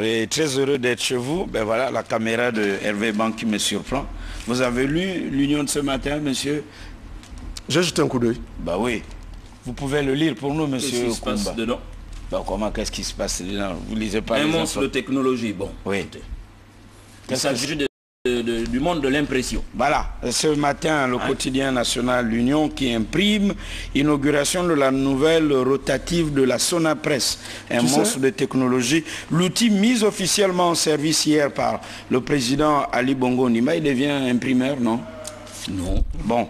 et très heureux d'être chez vous. Ben voilà, la caméra de Hervé Bank qui me surprend. Vous avez lu l'Union de ce matin, monsieur? J'ai jeté un coup d'œil. Bah oui. Vous pouvez le lire pour nous, monsieur. Qu'est-ce qui se passe dedans? Bah comment, qu'est-ce qui se passe dedans? Vous lisez pas un les monstre de technologie, bon. Oui. Il s'agit du monde de l'impression. Voilà, ce matin, le quotidien national L'Union qui imprime inauguration de la nouvelle rotative de la Sonapresse, un monstre de technologie. L'outil mis officiellement en service hier par le président Ali Bongo Ondimba, il devient imprimeur, non? Non. Bon.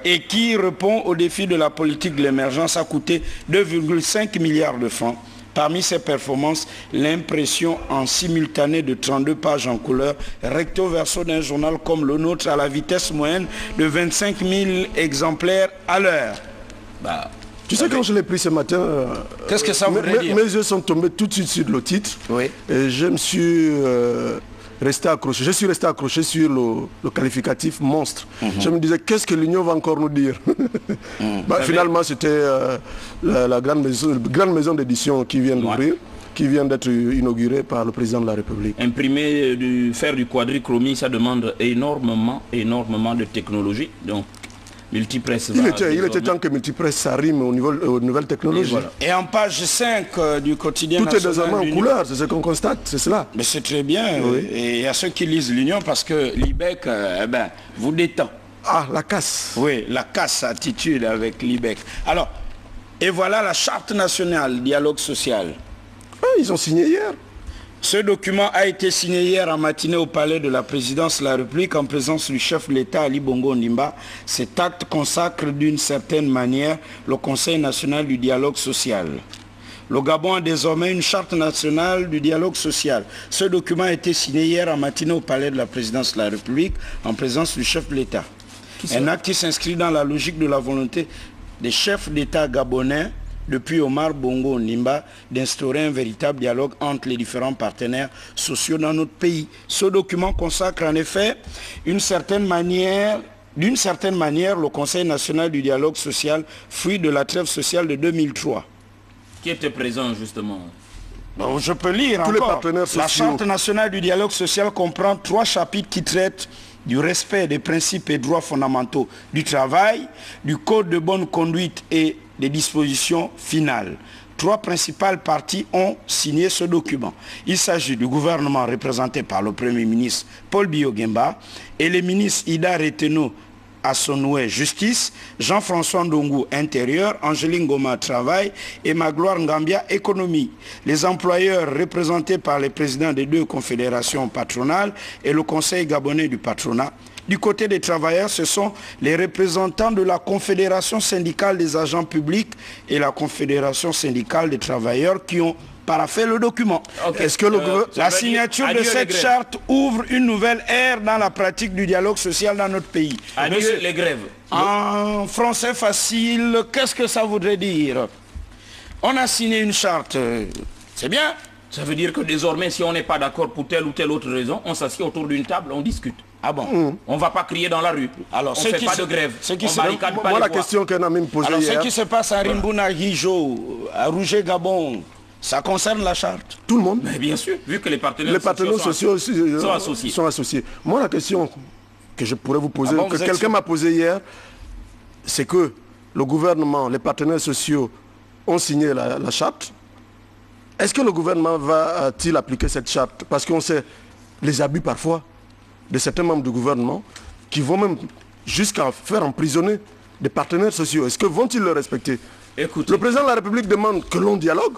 Et qui répond au défi de la politique de l'émergence, a coûté 2,5 milliards de francs. Parmi ses performances, l'impression en simultané de 32 pages en couleur, recto verso d'un journal comme le nôtre à la vitesse moyenne de 25 000 exemplaires à l'heure. Bah, tu sais, quand je l'ai pris ce matin, qu'est-ce que ça voudrait dire? Mes yeux sont tombés tout de suite sur le titre. Oui. Et je me suis resté accroché. Je suis resté accroché sur le qualificatif monstre. Je me disais, qu'est-ce que l'Union va encore nous dire? Finalement, c'était la grande maison d'édition qui vient d'ouvrir, qui vient d'être inaugurée par le président de la République. Imprimer, faire du quadrichromie, ça demande énormément de technologie. Donc, Multipresse. Il était temps que Multipresse ça rime aux nouvelles technologies. Et en page 5 du quotidien tout est désormais en couleur, c'est ce qu'on constate, c'est cela. Mais c'est très bien. Oui. Et il y a ceux qui lisent l'Union parce que l'IBEC vous détend. Ah, la casse. Oui, la casse attitude avec l'IBEC. Alors, et voilà la charte nationale dialogue social. Ah, ils ont signé hier. Ce document a été signé hier en matinée au palais de la présidence de la République en présence du chef de l'État Ali Bongo Ondimba. Cet acte consacre d'une certaine manière le Conseil national du dialogue social. Le Gabon a désormais une charte nationale du dialogue social. Ce document a été signé hier en matinée au palais de la présidence de la République en présence du chef de l'État. Un acte qui s'inscrit dans la logique de la volonté des chefs d'État gabonais depuis Omar Bongo Ondimba, d'instaurer un véritable dialogue entre les différents partenaires sociaux dans notre pays. Ce document consacre en effet d'une certaine manière, le Conseil national du dialogue social, fruit de la trêve sociale de 2003. Qui était présent justement? Bon, je peux lire tous encore. Les partenaires sociaux. La Charte nationale du dialogue social comprend 3 chapitres qui traitent du respect des principes et droits fondamentaux du travail, du code de bonne conduite et des dispositions finales. 3 principales parties ont signé ce document. Il s'agit du gouvernement représenté par le Premier ministre Paul Biya Gemba et les ministres Ida Reteno Assonoué Justice, Jean-François Ndongo Intérieur, Angéline Goma Travail et Magloire Ngambia Économie. Les employeurs représentés par les présidents des 2 confédérations patronales et le Conseil gabonais du patronat. Du côté des travailleurs, ce sont les représentants de la Confédération syndicale des agents publics et la Confédération syndicale des travailleurs qui ont paraphé le document. Est-ce que la signature de cette charte ouvre une nouvelle ère dans la pratique du dialogue social dans notre pays? Adieu les grèves. En français facile, qu'est-ce que ça voudrait dire? On a signé une charte, c'est bien. Ça veut dire que désormais, si on n'est pas d'accord pour telle ou telle autre raison, on s'assied autour d'une table, on discute. Ah bon? On ne va pas crier dans la rue. Alors, on ne fait pas de grève. Moi, la question qu'un ami me posait hier... Alors, ce qui se passe à Rimbouna, Hijo, à Rouget, Gabon, ça concerne la charte? Tout le monde. Mais bien sûr, vu que les partenaires sociaux sont associés. Moi, la question que je pourrais vous poser, que quelqu'un m'a posée hier, c'est que le gouvernement, les partenaires sociaux ont signé la charte. Est-ce que le gouvernement va-t-il appliquer cette charte? Parce qu'on sait les abus parfois de certains membres du gouvernement qui vont même jusqu'à faire emprisonner des partenaires sociaux. Est-ce que vont-ils le respecter? Écoutez, le président de la République demande que l'on dialogue,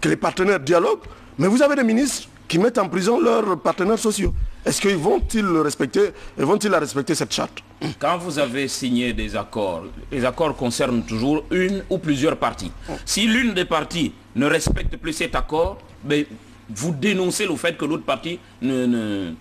que les partenaires dialoguent, mais vous avez des ministres qui mettent en prison leurs partenaires sociaux. Est-ce qu'ils vont-ils le respecter et vont-ils respecter cette charte? Quand vous avez signé des accords, les accords concernent toujours une ou plusieurs parties. Si l'une des parties ne respecte plus cet accord, ben, vous dénoncez le fait que l'autre partie ne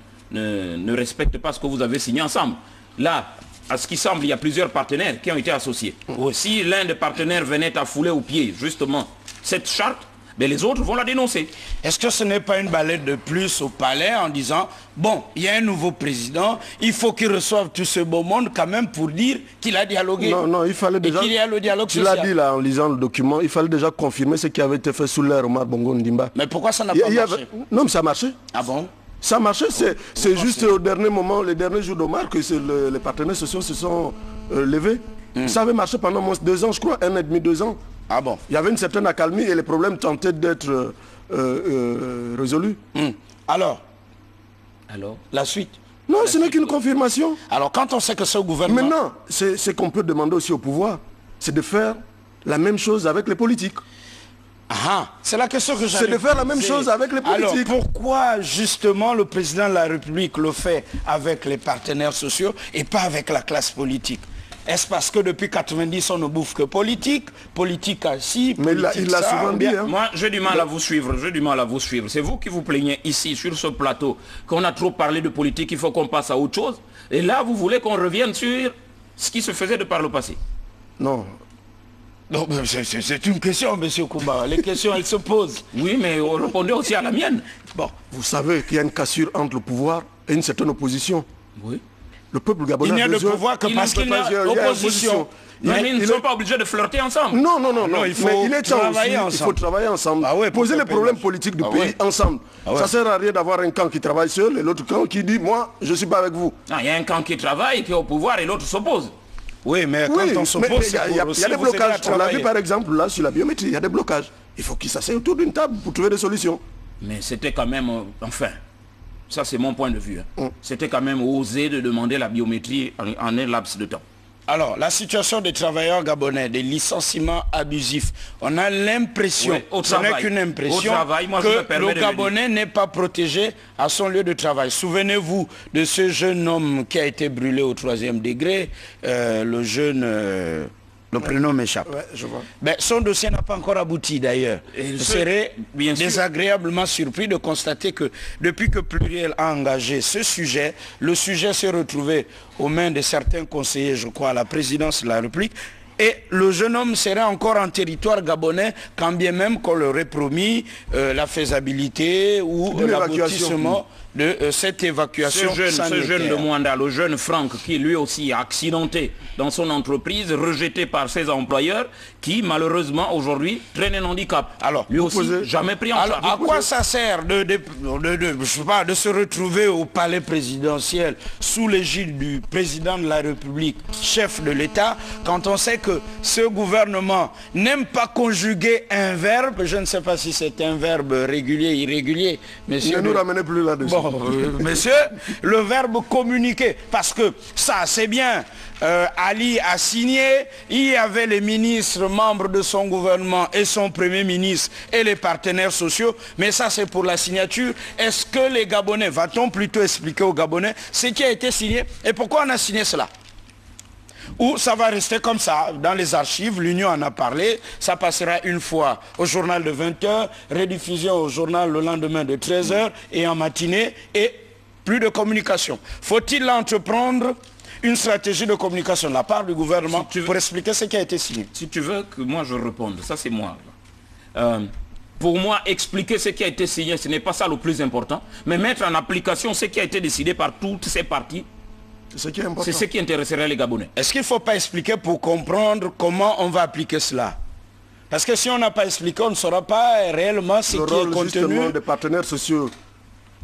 respecte pas ce que vous avez signé ensemble. Là, à ce qui semble, il y a plusieurs partenaires qui ont été associés. Si l'un des partenaires venait à fouler au pied, justement, cette charte, mais les autres vont la dénoncer. Est-ce que ce n'est pas une balette de plus au palais en disant, bon, il y a un nouveau président, il faut qu'il reçoive tout ce beau monde quand même pour dire qu'il a dialogué? Non, il fallait déjà... qu'il y a le dialogue social. Tu l'as dit là en lisant le document, il fallait déjà confirmer ce qui avait été fait sous l'ère Omar Bongo Ndimba. Mais pourquoi ça n'a pas marché? Non, mais ça a marché. Ah bon? Ça a marché, c'est juste au dernier moment, les derniers jours d'Omar, que les partenaires sociaux se sont levés. Ça avait marché pendant moins de 2 ans, je crois, 1 an et demi, 2 ans. Ah bon? Il y avait une certaine accalmie et les problèmes tentaient d'être résolus. Alors, la suite? Non, ce n'est qu'une confirmation. Alors, quand on sait que ce gouvernement... Maintenant, ce qu'on peut demander aussi au pouvoir, c'est de faire la même chose avec les politiques. Ah, c'est la question que j'avais. C'est de faire la même chose avec les politiques. Alors, pourquoi justement le président de la République le fait avec les partenaires sociaux et pas avec la classe politique? Est-ce parce que depuis 90 on ne bouffe que politique? Politique assis, mais politique il l'a souvent dit. Hein. Moi, j'ai du mal à vous suivre. C'est vous qui vous plaignez ici, sur ce plateau, qu'on a trop parlé de politique, il faut qu'on passe à autre chose. Et là, vous voulez qu'on revienne sur ce qui se faisait de par le passé? Non. Non, c'est une question, M. Koumba. Les questions, elles se posent. Oui, mais répondez aussi à la mienne. Bon, vous savez qu'il y a une cassure entre le pouvoir et une certaine opposition. Oui. Le peuple gabonais il n'y a de pouvoir que parce qu'il y a opposition. Mais ils ne sont pas obligés de flirter ensemble. Non, il faut travailler ensemble. Il faut travailler ensemble. Ah ouais, poser les problèmes politiques du pays ensemble. Ça ne sert à rien d'avoir un camp qui travaille seul et l'autre camp qui dit, moi, je ne suis pas avec vous. Il y a un camp qui travaille, qui est au pouvoir et l'autre s'oppose. Oui, mais quand on s'oppose, il y a des blocages. On l'a vu par exemple là sur la biométrie, il y a des blocages. Il faut qu'ils s'asseyent autour d'une table pour trouver des solutions. Mais c'était quand même, enfin, ça c'est mon point de vue. C'était quand même osé de demander la biométrie en un laps de temps. Alors, la situation des travailleurs gabonais, des licenciements abusifs, on a l'impression, ce n'est qu'une impression, que le Gabonais n'est pas protégé à son lieu de travail. Souvenez-vous de ce jeune homme qui a été brûlé au 3e degré, le jeune... Le prénom m'échappe. Ouais, je vois. Ben, son dossier n'a pas encore abouti d'ailleurs. Je serais désagréablement surpris de constater que depuis que Pluriel a engagé ce sujet, le sujet s'est retrouvé aux mains de certains conseillers, je crois, à la présidence de la République. Et le jeune homme serait encore en territoire gabonais, quand bien même qu'on leur ait promis la faisabilité ou l'aboutissement de cette évacuation. Ce jeune de Mwanda, le jeune Franck, qui lui aussi a accidenté dans son entreprise, rejeté par ses employeurs, qui malheureusement aujourd'hui traîne un handicap. Alors, lui aussi, jamais pris en charge. À quoi ça sert de se retrouver au palais présidentiel sous l'égide du président de la République, chef de l'État, quand on sait que ce gouvernement n'aime pas conjuguer un verbe, je ne sais pas si c'est un verbe régulier, irrégulier, messieurs. Ne nous ramenez plus là-dessus. Bon, monsieur, le verbe communiquer, parce que ça c'est bien, Ali a signé, il y avait les ministres membres de son gouvernement et son premier ministre et les partenaires sociaux, mais ça c'est pour la signature. Est-ce que les Gabonais, va-t-on plutôt expliquer aux Gabonais ce qui a été signé et pourquoi on a signé cela? Ou ça va rester comme ça, dans les archives, l'Union en a parlé, ça passera une fois au journal de 20h, rediffusion au journal le lendemain de 13h et en matinée, et plus de communication. Faut-il entreprendre une stratégie de communication de la part du gouvernement pour expliquer ce qui a été signé? Si tu veux que moi je réponde, ça c'est moi. Pour moi, expliquer ce qui a été signé, ce n'est pas ça le plus important, mais mettre en application ce qui a été décidé par toutes ces parties. C'est ce qui intéresserait les Gabonais. Est-ce qu'il ne faut pas expliquer pour comprendre comment on va appliquer cela? Parce que si on n'a pas expliqué, on ne saura pas réellement ce qui est contenu. Des partenaires sociaux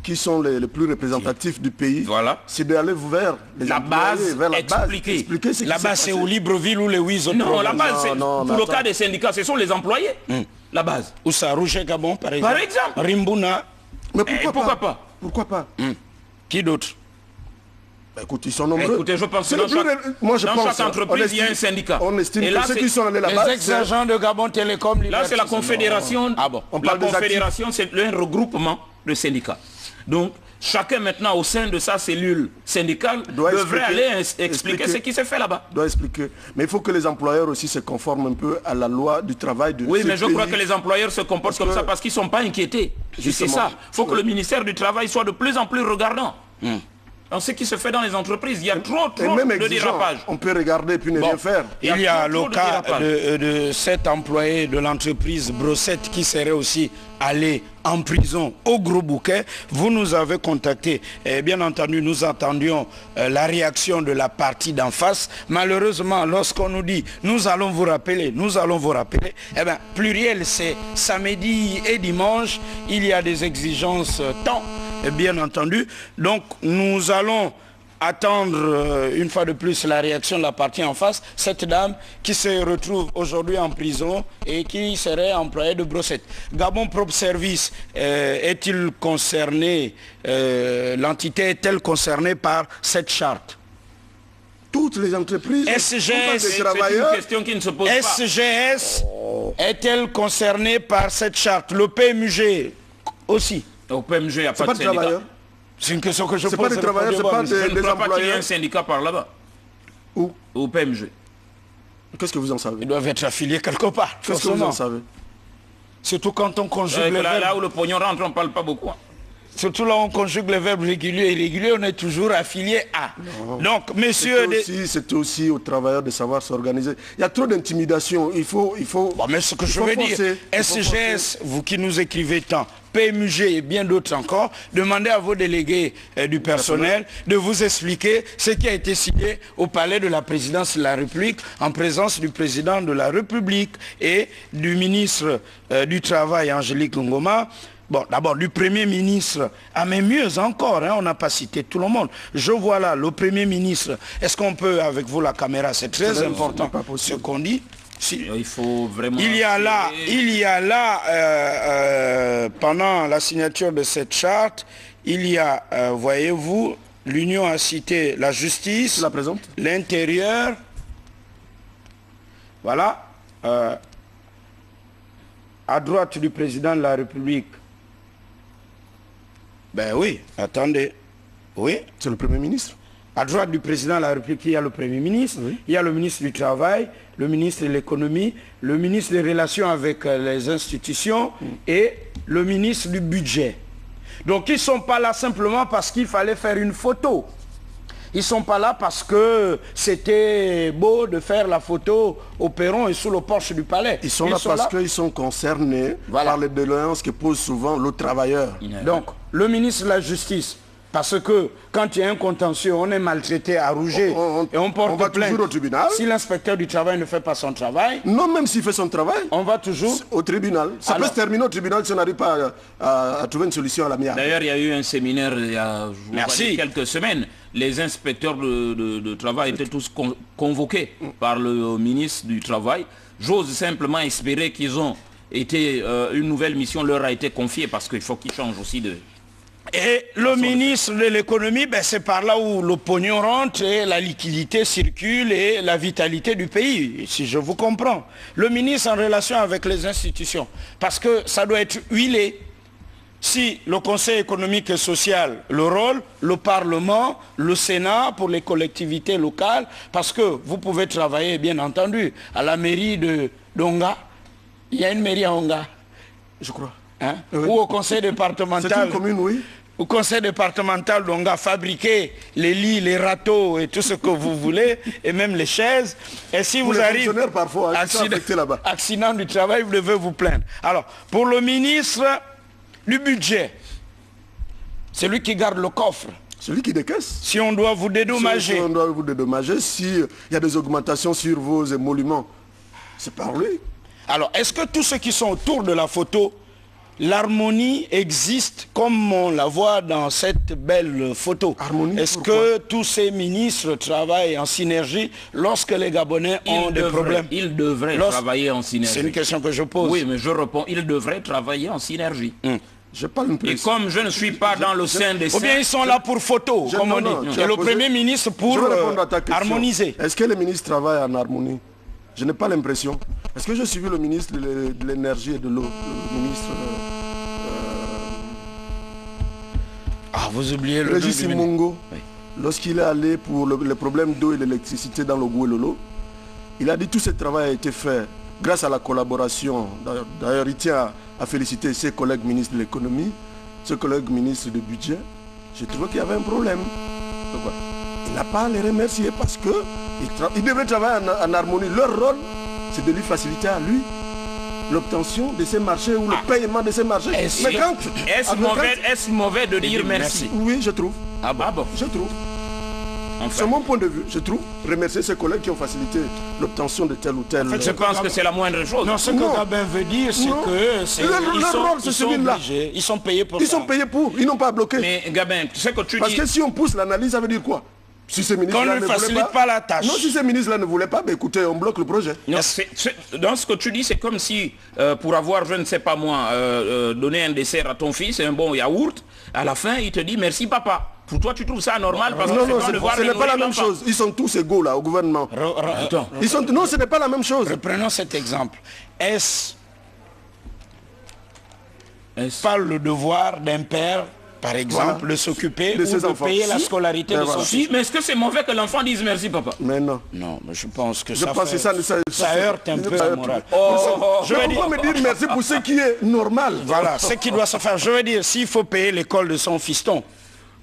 qui sont les plus représentatifs du pays, voilà, c'est d'aller vers la base, vers la expliquer la base, c'est au Libreville ou les 8 autres. Non, la base, pour le cas des syndicats, ce sont les employés. La base. Où ça, Rouget Gabon, par exemple. Par exemple. Rimbouna. Mais pourquoi pas? Pourquoi pas? Qui d'autre? Écoute, ils sont nombreux. Écoutez, je pense que dans chaque entreprise, il y a un syndicat. On estime que ceux qui sont allés là-bas... Les ex-agents de Gabon Télécom... Là, c'est la confédération. Ah bon. La confédération, c'est un regroupement de syndicats. Donc, chacun maintenant, au sein de sa cellule syndicale, devrait aller expliquer ce qui se fait là-bas. Doit expliquer. Mais il faut que les employeurs aussi se conforment un peu à la loi du travail de Oui, mais je crois que les employeurs se comportent comme ça parce qu'ils ne sont pas inquiétés. C'est ça. Il faut que le ministère du Travail soit de plus en plus regardant. dans ce qui se fait dans les entreprises. Il y a trop de dérapage. On peut regarder puis ne rien faire. Il y a le cas de cet employé de l'entreprise Brossette qui serait aussi allé en prison au Gros Bouquet. Vous nous avez contacté. Et bien entendu, nous attendions la réaction de la partie d'en face. Malheureusement, lorsqu'on nous dit « nous allons vous rappeler », eh bien, pluriel, c'est samedi et dimanche. Il y a des exigences temps, bien entendu. Donc, nous allons attendre une fois de plus la réaction de la partie en face, cette dame qui se retrouve aujourd'hui en prison et qui serait employée de Brossette. Gabon Propre Service est-il concerné, l'entité est-elle concernée par cette charte? Toutes les entreprises, SGS, c'est une question qui ne se pose pas. SGS est-elle concernée par cette charte? Le PMG aussi. Au PMG, il n'y a pas de syndicat. C'est une question que je pose. C'est pas des travailleurs, c'est pas des employeurs. Je ne crois pas qu'il y ait un syndicat par là-bas. Où? Au PMG. Qu'est-ce que vous en savez? Ils doivent être affiliés quelque part. Qu'est-ce que vous en savez? Surtout quand on conjugue les verbes. Là où le pognon rentre, on ne parle pas beaucoup. Surtout là où on conjugue les verbes réguliers et irréguliers, on est toujours affilié à. Non. Donc, messieurs... C'est aussi aux travailleurs de savoir s'organiser. Il y a trop d'intimidation. Il faut... Bon, mais ce que je veux dire, SGS, vous qui nous écrivez tant, PMUG et bien d'autres encore, demandez à vos délégués du personnel de vous expliquer ce qui a été signé au palais de la présidence de la République en présence du président de la République et du ministre du Travail, Angélique Ngoma. Bon, d'abord du Premier ministre, mais mieux encore, hein, on n'a pas cité tout le monde. Je vois là le Premier ministre. Est-ce qu'on peut, avec vous la caméra, c'est très important ce qu'on dit. Si. Il faut vraiment... Il y a là, pendant la signature de cette charte, il y a, voyez-vous, l'Union a cité la justice, l'intérieur, voilà, à droite du président de la République. Ben oui, attendez, oui. C'est le Premier ministre. À droite du président de la République, il y a le Premier ministre, il y a le ministre du Travail, le ministre de l'Économie, le ministre des Relations avec les institutions et le ministre du Budget. Donc ils ne sont pas là simplement parce qu'il fallait faire une photo. Ils ne sont pas là parce que c'était beau de faire la photo au perron et sous le porche du palais. Ils sont là parce qu'ils sont concernés par les doléances que pose souvent le travailleur. Donc, le ministre de la Justice, parce que quand il y a un contentieux, on est maltraité à Rouget et on porte plainte. Toujours au tribunal. Si l'inspecteur du travail ne fait pas son travail... Non, même s'il fait son travail. On va toujours... Au tribunal. Ça peut se terminer au tribunal si on n'arrive pas à trouver une solution à l'amiable. D'ailleurs, il y a eu un séminaire il y a quelques semaines. Les inspecteurs de travail étaient tous convoqués par le ministre du Travail. J'ose simplement espérer qu'ils ont été... une nouvelle mission leur a été confiée parce qu'il faut qu'ils changent aussi de... Et le ministre de l'économie, ben c'est par là où le pognon rentre et la liquidité circule et la vitalité du pays, si je vous comprends. Le ministre en relation avec les institutions, parce que ça doit être huilé. Si le Conseil économique et social, le rôle, le Parlement, le Sénat pour les collectivités locales, parce que vous pouvez travailler, bien entendu, à la mairie de Donga. Il y a une mairie à Onga, je crois. Hein? Oui. Ou au conseil départemental. C'est une commune, oui. Au conseil départemental, on a fabriqué les lits, les râteaux et tout ce que vous voulez, et même les chaises. Et si vous arrivez parfois, accident du travail, vous devez vous plaindre. Alors, pour le ministre du budget, c'est lui qui garde le coffre. Celui qui décaisse. Si on doit vous dédommager. Si on doit vous dédommager, s'il y a des augmentations sur vos émoluments, c'est par lui. Alors, est-ce que tous ceux qui sont autour de la photo, l'harmonie existe comme on la voit dans cette belle photo? Est-ce que tous ces ministres travaillent en synergie lorsque les Gabonais ont des problèmes? Ils devraient travailler en synergie. C'est une question que je pose. Oui, mais je réponds, ils devraient travailler en synergie. J'ai pas l'impression. Et comme je ne suis pas dans le sein des... Ou bien ils sont là pour photo, comme on dit. Et le Premier ministre pour harmoniser. Est-ce que les ministres travaillent en harmonie? Je n'ai pas l'impression. Est-ce que j'ai suivi le ministre de l'énergie et de l'eau, le ministre... vous oubliez le Régis Simongo, lorsqu'il est allé pour les problèmes d'eau et d'électricité dans le Gouelolo, il a dit que tout ce travail a été fait grâce à la collaboration. D'ailleurs, il tient à féliciter ses collègues ministres de l'économie, ses collègues ministres du budget. J'ai trouvé qu'il y avait un problème. Pourquoi? Il n'a pas à les remercier parce que il devrait travailler en harmonie. Leur rôle, c'est de lui faciliter à lui l'obtention de ces marchés ou le paiement de ces marchés. Est-ce mauvais de dire merci? Oui, je trouve. Ah bon? Je trouve. Enfin. C'est mon point de vue. Je trouve remercier ses collègues qui ont facilité l'obtention de tel ou tel... En fait, je pense que c'est la moindre chose. Non, ce que Gabin veut dire, c'est que... Ils sont payés pour ça. Ils sont payés pour. Ils n'ont pas bloqué. Mais Gabin, tu sais que tu dis... Parce que si on pousse l'analyse, ça veut dire quoi? Si ces ministres-là ne facilite pas la tâche. Non, si ces ministres-là ne voulaient pas, ben écoutez, on bloque le projet. Non, dans ce que tu dis, c'est comme si, pour avoir, je ne sais pas moi, donné un dessert à ton fils, un bon yaourt, à la fin, il te dit merci papa. Pour toi, tu trouves ça normal parce non, ce n'est pas la même chose. Ils sont tous égaux là, au gouvernement. Non, ce n'est pas la même chose. Reprenons cet exemple. Est-ce pas le devoir d'un père, par exemple, de s'occuper ou de payer la scolarité de son fils? Mais est-ce que c'est mauvais que l'enfant dise merci papa? Mais non. Non, mais je pense que ça heurte un peu la morale. Je vais me dire merci pour ce qui est normal. Voilà, ce qui doit se faire. Je veux dire, s'il faut payer l'école de son fiston,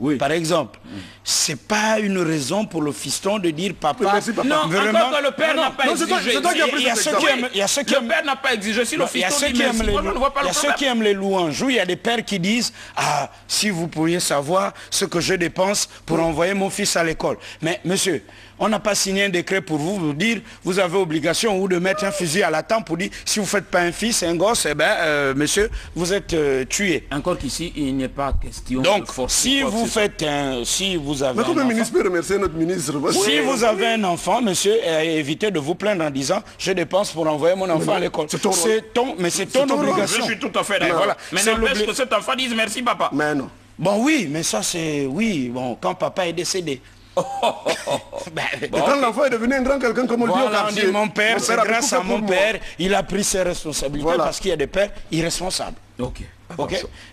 oui, par exemple, c'est pas une raison pour le fiston de dire papa. Merci, papa. Non, vraiment, encore que le père n'a pas exigé. Le père n'a pas exigé. Si le fiston dit merci, moi je ne vois pas le problème. Il y a ceux qui aiment les louanges. Il y a des pères qui disent ah, si vous pourriez savoir ce que je dépense pour envoyer mon fils à l'école. Mais monsieur, on n'a pas signé un décret pour vous dire vous avez obligation ou de mettre un fusil à la tempe pour dire si vous ne faites pas un fils, un gosse, eh ben monsieur, vous êtes tué. Encore qu'ici, il n'est pas question donc, de forcer. Si vous faites un... Si vous avez mais comme le ministre peut remercier notre ministre. Si vous avez un enfant, monsieur, évitez de vous plaindre en disant je dépense pour envoyer mon enfant à l'école. C'est ton obligation. Je suis tout à fait d'accord. Voilà. Mais n'empêche que cet enfant dise merci papa. Mais non. Bon oui, mais ça c'est... Oui, bon, quand papa est décédé. Quand l'enfant est devenu un grand quelqu'un comme on le dit au quartier. Mon père, c'est grâce à mon père, il a pris ses responsabilités parce qu'il y a des pères irresponsables. Ok.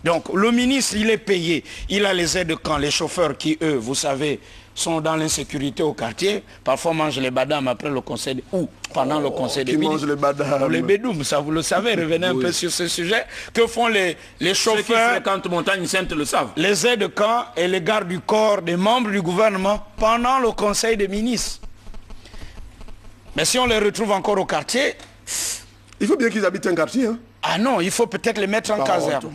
Donc le ministre, il est payé. Il a les aides de camp, les chauffeurs qui, eux, vous savez, sont dans l'insécurité au quartier. Parfois mangent les badams après le conseil ou pendant le conseil des ministres. Qui mangent les badams? Les bédoums, ça vous le savez, revenez un peu sur ce sujet. Que font les chauffeurs? Ceux qui fréquentent Montagne Sainte le savent. Les aides de camp et les gardes du corps des membres du gouvernement pendant le conseil des ministres. Mais si on les retrouve encore au quartier... Il faut bien qu'ils habitent un quartier. Hein? Ah non, il faut peut-être les mettre en caserne.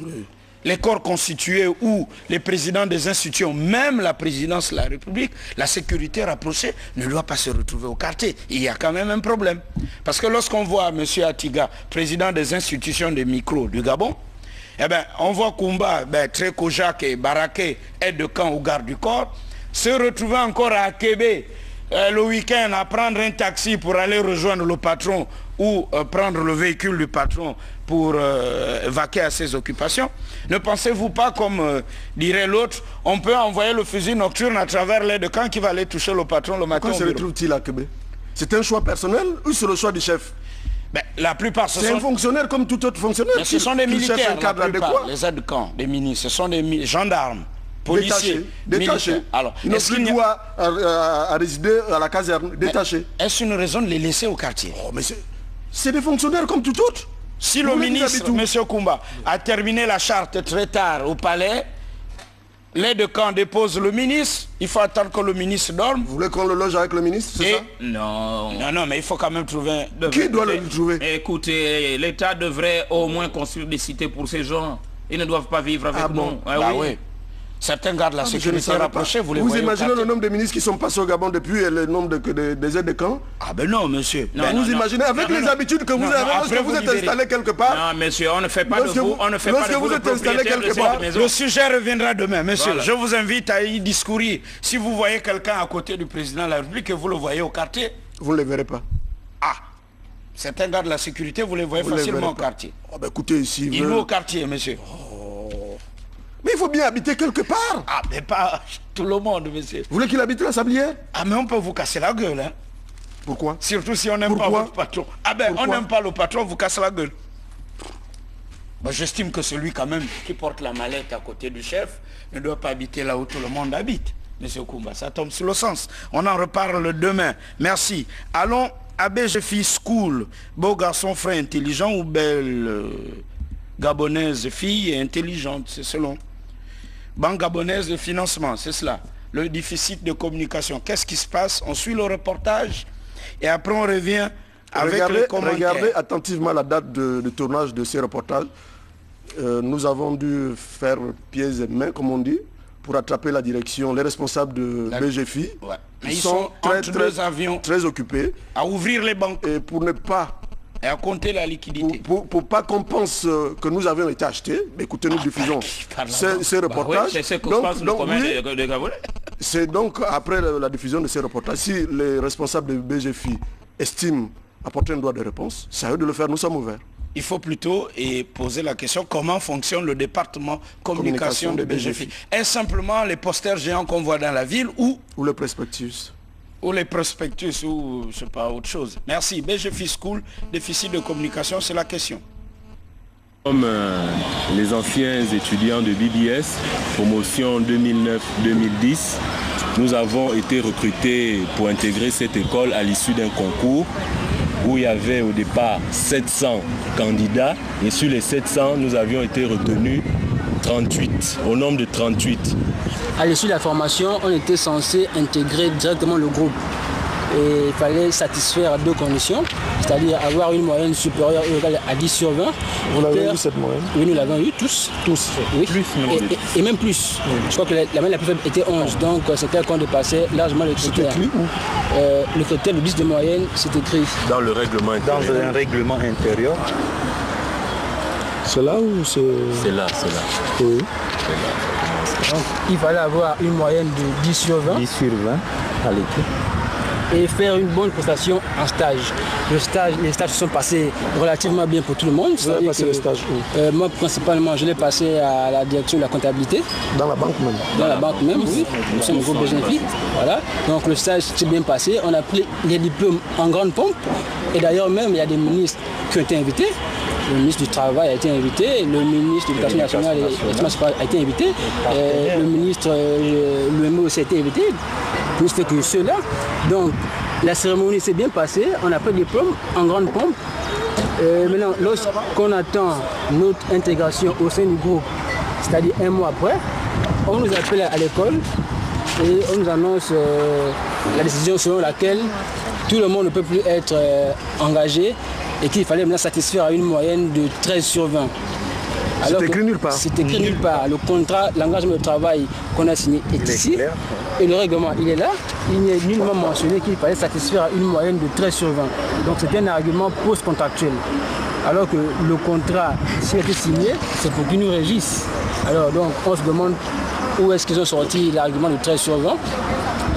Les corps constitués ou les présidents des institutions, même la présidence de la République, la sécurité rapprochée ne doit pas se retrouver au quartier. Il y a quand même un problème. Parce que lorsqu'on voit M. Atiga, président des institutions de micro du Gabon, eh ben, on voit Koumba, Treko Jacques et Baraké, aide de camp ou garde du corps, se retrouver encore à Kébé le week-end à prendre un taxi pour aller rejoindre le patron ou prendre le véhicule du patron pour vaquer à ses occupations. Ne pensez-vous pas, comme dirait l'autre, on peut envoyer le fusil nocturne à travers l'aide de camp qui va aller toucher le patron le matin? Pourquoi se retrouve-t-il à Kébé? C'est un choix personnel ou c'est le choix du chef? La plupart, c'est un fonctionnaire comme tout autre fonctionnaire. Mais ce sont des militaires, la plupart, les aides de camp, des ministres, ce sont des gendarmes, policiers, détachés. Alors, ils n'ont plus droit à résider à la caserne, détachés. Est-ce une raison de les laisser au quartier? Mais c'est des fonctionnaires comme tout autre. Si le ministre, M. Koumba, a terminé la charte très tard au palais, l'aide de camp dépose le ministre, il faut attendre que le ministre dorme. Vous voulez qu'on le loge avec le ministre, c'est ça? Non. Non, mais il faut quand même trouver... Qui doit le trouver? Écoutez, l'État devrait au moins construire des cités pour ces gens. Ils ne doivent pas vivre avec nous. Oui. Certains gardent la sécurité rapprochée, vous les voyez. Vous imaginez le nombre de ministres qui sont passés au Gabon depuis et le nombre des aides de camp? Ah ben non, monsieur. Vous imaginez, avec les habitudes que vous avez, lorsque vous êtes installé quelque part... Non, monsieur, on ne fait pas de vous, on ne fait pas de vous le propriétaire de cette maison. Le sujet reviendra demain, monsieur. Voilà. Je vous invite à y discourir. Si vous voyez quelqu'un à côté du président de la République et vous le voyez au quartier... Vous ne le verrez pas. Ah, certains gardent la sécurité, vous les voyez facilement au quartier. Oh, ben écoutez, ici... Il est au quartier, monsieur. Mais il faut bien habiter quelque part. Ah, mais pas tout le monde, monsieur. Vous voulez qu'il habite la Sablière? Ah, mais on peut vous casser la gueule, hein. Pourquoi? Surtout si on n'aime pas votre patron. Ah ben, on n'aime pas le patron, vous casse la gueule. Ben, j'estime que celui quand même qui porte la mallette à côté du chef ne doit pas habiter là où tout le monde habite. Monsieur Koumba, ça tombe sur le sens. On en reparle demain. Merci. Allons à BGFI School. Beau garçon, frère intelligent ou belle gabonaise fille intelligente, c'est selon. Banque gabonaise de financement, c'est cela. le déficit de communication. Qu'est-ce qui se passe? On suit le reportage et après on revient avec les commentaires. Regardez attentivement la date de tournage de ces reportages. Nous avons dû faire pieds et mains, comme on dit, pour attraper la direction, les responsables de BGFI. Ouais. Mais ils sont très occupés. À ouvrir les banques. Et pour ne pas... Et à compter la liquidité. Pour pas qu'on pense que nous avions été achetés, écoutez, nous diffusons ces reportages. C'est ce que se passe le commun des Gabonais. C'est donc après la diffusion de ces reportages, si les responsables de BGFI estiment apporter un droit de réponse, c'est à eux de le faire, nous sommes ouverts. Il faut plutôt poser la question comment fonctionne le département communication de BGFI. Est-ce simplement les posters géants qu'on voit dans la ville ou le prospectus? Ou les prospectus ou je sais pas autre chose. Merci. BGFI School, déficit de communication, c'est la question. Comme les anciens étudiants de BBS, promotion 2009-2010, nous avons été recrutés pour intégrer cette école à l'issue d'un concours où il y avait au départ 700 candidats et sur les 700, nous avions été retenus 38, au nombre de 38. À l'issue de la formation, on était censé intégrer directement le groupe. Et il fallait satisfaire deux conditions, c'est-à-dire avoir une moyenne supérieure ou égale à 10 sur 20. Vous l'avez eu cette moyenne? Oui, nous l'avons eu tous. Oui. Plus, et même plus. Oui. Je crois que la moyenne la plus faible était 11, donc c'est clair qu'on dépassait largement le critère. C'est écrit où? Le critère de 10 de moyenne, c'est écrit. Dans le règlement intérieur. Dans un règlement intérieur. C'est là ou c'est... C'est là. Oui. Donc il fallait avoir une moyenne de 10 sur 20. 10 sur 20 à l'équipe. Et faire une bonne prestation en stage. Les stages se sont passés relativement bien pour tout le monde. Vous avez passé les stages où? Moi, principalement, je l'ai passé à la direction de la comptabilité. Dans la banque même? Dans la banque même, oui. Nous sommes au groupe BGFI. Voilà. Donc le stage s'est bien passé. On a pris les diplômes en grande pompe. Et d'ailleurs, même, il y a des ministres qui ont été invités. Le ministre du Travail a été invité, le ministre de l'Éducation nationale a été invité, le ministre, l'UMO aussi a été invité, plus que ceux-là. Donc la cérémonie s'est bien passée, on a pris le diplôme en grande pompe. Maintenant, lorsqu'on attend notre intégration au sein du groupe, c'est-à-dire un mois après, on nous appelle à l'école et on nous annonce la décision selon laquelle tout le monde ne peut plus être engagé et qu'il fallait maintenant satisfaire à une moyenne de 13 sur 20. C'est écrit nulle part. C'est écrit nulle part. Le contrat, l'engagement de travail qu'on a signé est ici. Et le règlement, il est là. Il n'est nullement mentionné qu'il fallait satisfaire à une moyenne de 13 sur 20. Donc c'est un argument post-contractuel. Alors que le contrat, s'il a été signé, c'est pour qu'il nous régisse. Alors donc on se demande où est-ce qu'ils ont sorti l'argument de 13 sur 20.